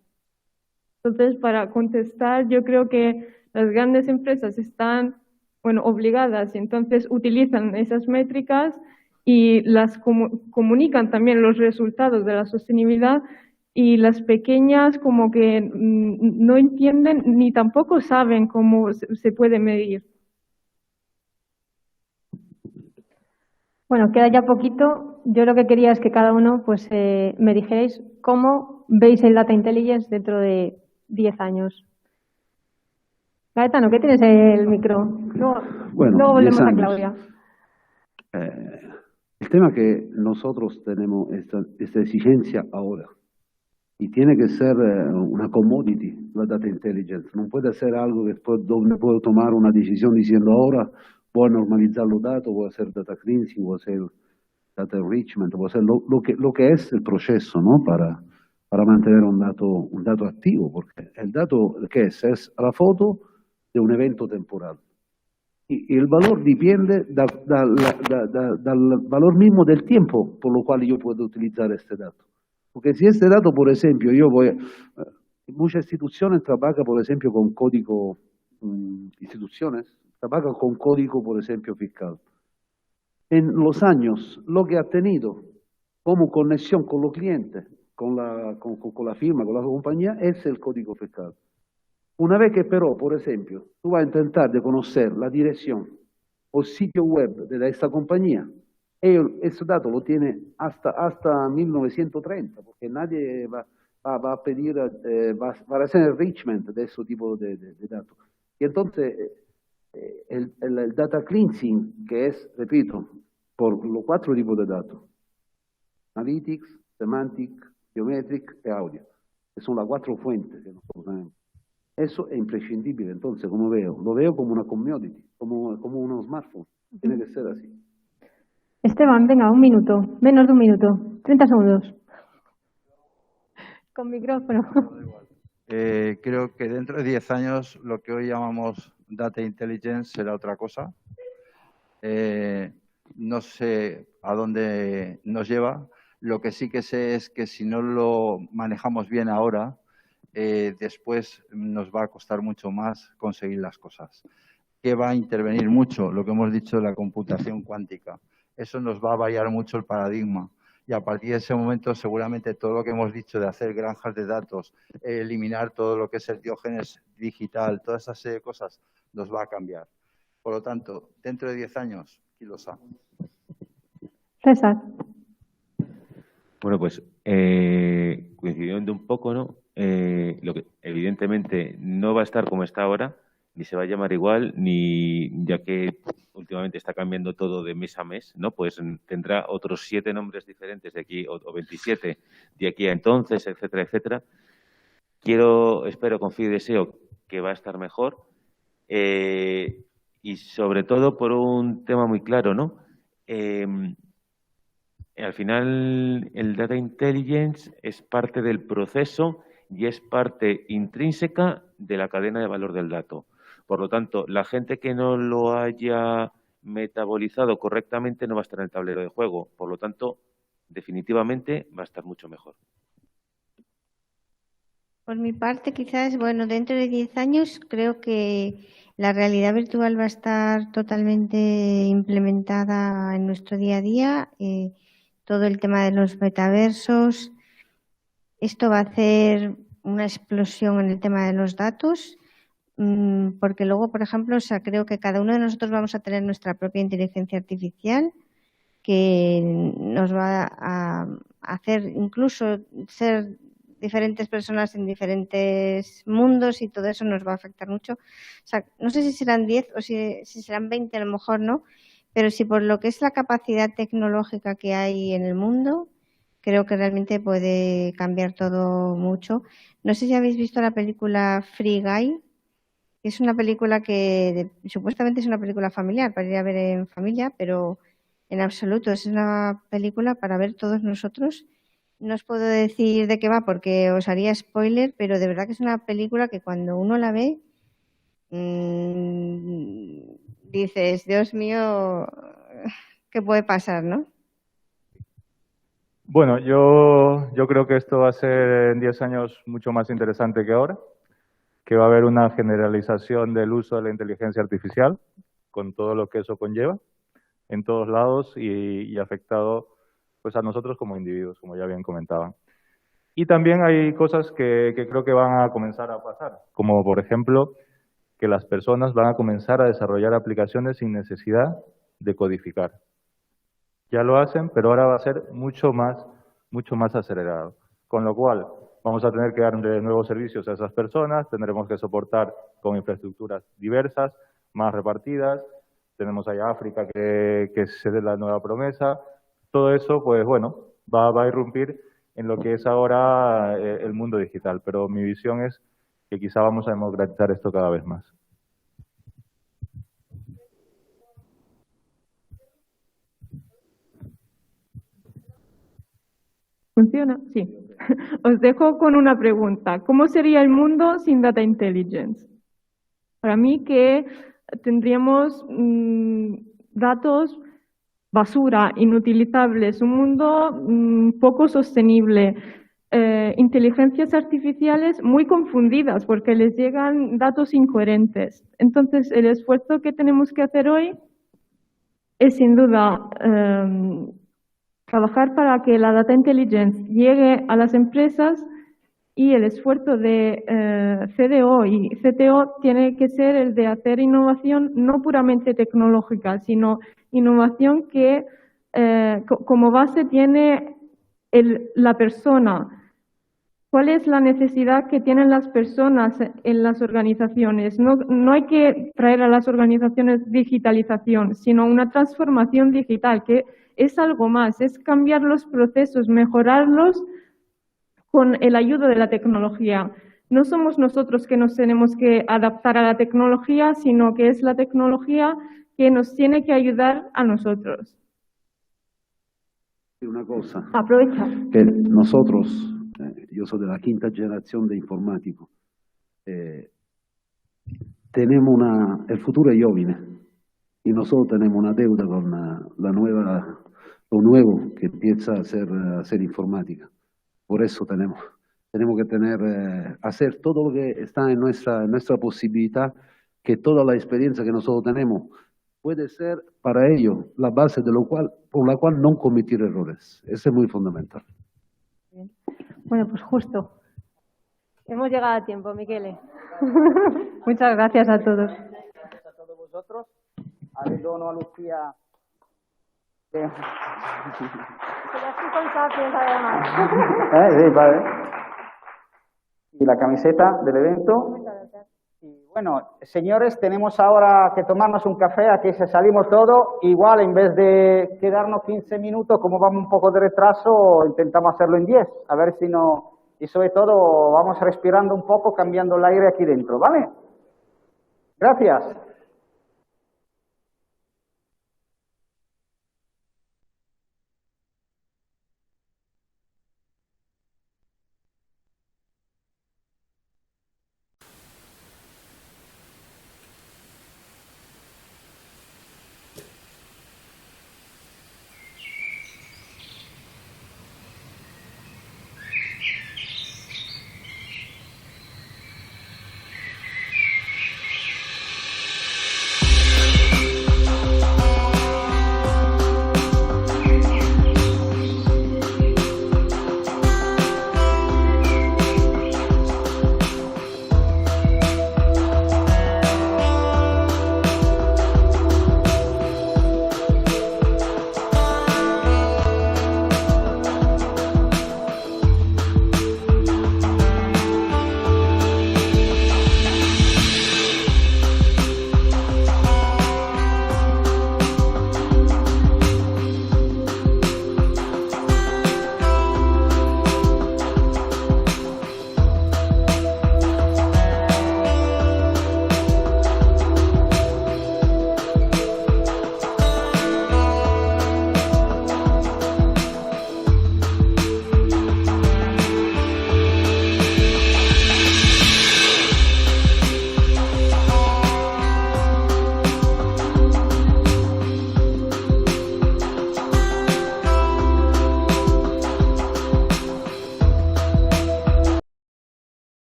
Entonces, para contestar, yo creo que las grandes empresas están, obligadas y entonces utilizan esas métricas y las comunican también los resultados de la sostenibilidad, y las pequeñas como que no entienden ni tampoco saben cómo se puede medir. Bueno, queda ya poquito. Yo lo que quería es que cada uno pues, me dijerais cómo veis el Data Intelligence dentro de 10 años. Gaetano, ¿qué tienes el micro? Luego volvemos a Claudia. El tema es que nosotros tenemos esta exigencia ahora y tiene que ser una commodity la Data Intelligence. No puede ser algo después donde puedo tomar una decisión diciendo ahora voy a normalizar los datos, voy a hacer data cleansing, voy a hacer data enrichment, voy a hacer lo que es el proceso, ¿no? Para mantener un dato activo, porque el dato que es la foto de un evento temporal. Y el valor dipende dal valor mismo del tiempo por lo cual yo puedo utilizar este dato. Porque si este dato, por ejemplo, muchas instituciones trabajan, por ejemplo, con código, trabajan con código, por ejemplo, fiscal. En los años, lo que ha tenido como conexión con los clientes, con la firma, con la compañía, es el código fiscal. Una vez que pero, por ejemplo, tú vas a intentar de conocer la dirección o sitio web de esta compañía, ese dato lo tiene hasta 1930, porque nadie va a pedir, va a hacer enrichment de ese tipo de datos. Y entonces, el data cleansing, que es, repito, por los 4 tipos de datos, analytics, semantic, geometric y audio, que son las 4 fuentes que nosotros tenemos. Eso es imprescindible. Entonces, como lo veo como una commodity, como un smartphone. Tiene que ser así. Esteban, venga, un minuto, menos de un minuto, 30 segundos. Con micrófono. Creo que dentro de 10 años lo que hoy llamamos Data Intelligence será otra cosa. No sé a dónde nos lleva. Lo que sí que sé es que si no lo manejamos bien ahora, después nos va a costar mucho más conseguir las cosas. ¿Qué va a intervenir mucho? Lo que hemos dicho de la computación cuántica. Eso nos va a variar mucho el paradigma. Y a partir de ese momento, seguramente todo lo que hemos dicho de hacer granjas de datos, eliminar todo lo que es el diógenes digital, toda esa serie de cosas, nos va a cambiar. Por lo tanto, dentro de 10 años, ¿quién lo sabe? César. Bueno, pues coincidiendo un poco, ¿no? Lo que evidentemente no va a estar como está ahora, ni se va a llamar igual, ni ya que últimamente está cambiando todo de mes a mes, ¿no? Pues tendrá otros 7 nombres diferentes de aquí, o 27 de aquí a entonces, etcétera, etcétera. Espero, confío y deseo que va a estar mejor, y sobre todo por un tema muy claro, ¿no? Al final, el Data Intelligence es parte del proceso y es parte intrínseca de la cadena de valor del dato. Por lo tanto, la gente que no lo haya metabolizado correctamente no va a estar en el tablero de juego. Por lo tanto, definitivamente va a estar mucho mejor. Por mi parte, quizás, bueno, dentro de 10 años creo que la realidad virtual va a estar totalmente implementada en nuestro día a día. Todo el tema de los metaversos. Esto va a hacer una explosión en el tema de los datos, porque luego, por ejemplo, o sea, creo que cada uno de nosotros vamos a tener nuestra propia inteligencia artificial que nos va a hacer incluso ser diferentes personas en diferentes mundos y todo eso nos va a afectar mucho. O sea, no sé si serán 10 o si serán 20, a lo mejor no, pero sí por lo que es la capacidad tecnológica que hay en el mundo, creo que realmente puede cambiar todo mucho. No sé si habéis visto la película Free Guy, que es una película que supuestamente es una película familiar, para ir a ver en familia, pero en absoluto es una película para ver todos nosotros. No os puedo decir de qué va porque os haría spoiler, pero de verdad que es una película que cuando uno la ve, dices, Dios mío, ¿qué puede pasar, no? Bueno, yo creo que esto va a ser en 10 años mucho más interesante que ahora, que va a haber una generalización del uso de la inteligencia artificial, con todo lo que eso conlleva, en todos lados y afectado pues a nosotros como individuos, como ya bien comentaban. Y también hay cosas que creo que van a comenzar a pasar, como por ejemplo que las personas van a comenzar a desarrollar aplicaciones sin necesidad de codificar. Ya lo hacen, pero ahora va a ser mucho más acelerado. Con lo cual, vamos a tener que dar nuevos servicios a esas personas, tendremos que soportar con infraestructuras diversas, más repartidas. Tenemos allá África, que es la nueva promesa. Todo eso, pues bueno, va a irrumpir en lo que es ahora el mundo digital. Pero mi visión es que quizá vamos a democratizar esto cada vez más. ¿Funciona? Sí. Os dejo con una pregunta. ¿Cómo sería el mundo sin Data Intelligence? Para mí que tendríamos datos basura, inutilizables, un mundo poco sostenible, inteligencias artificiales muy confundidas porque les llegan datos incoherentes. Entonces, el esfuerzo que tenemos que hacer hoy es sin duda trabajar para que la data intelligence llegue a las empresas y el esfuerzo de CDO y CTO tiene que ser el de hacer innovación no puramente tecnológica, sino innovación que como base tiene la persona. ¿Cuál es la necesidad que tienen las personas en las organizaciones? No hay que traer a las organizaciones digitalización, sino una transformación digital, que es algo más, es cambiar los procesos, mejorarlos con el ayuda de la tecnología. No somos nosotros que nos tenemos que adaptar a la tecnología, sino que es la tecnología que nos tiene que ayudar a nosotros. Una cosa. Aprovecha. Que nosotros, yo soy de la quinta generación de informáticos, tenemos el futuro es jóvene y nosotros tenemos una deuda con lo nuevo que empieza a hacer informática. Por eso tenemos que hacer todo lo que está en nuestra posibilidad, que toda la experiencia que nosotros tenemos puede ser para ello la base por la cual no cometer errores. Eso es muy fundamental. Bueno, pues justo. Hemos llegado a tiempo, Michele. Muchas gracias a todos. Gracias a todos vosotros. Le dono a Lucía. Que ya estoy con Sapiens, además. Sí, vale. Y la camiseta del evento. Muchas gracias. Y bueno, señores, tenemos ahora que tomarnos un café, aquí se salimos todo. Igual, en vez de quedarnos 15 minutos, como vamos un poco de retraso, intentamos hacerlo en 10, a ver si no... Y sobre todo, vamos respirando un poco, cambiando el aire aquí dentro, ¿vale? Gracias.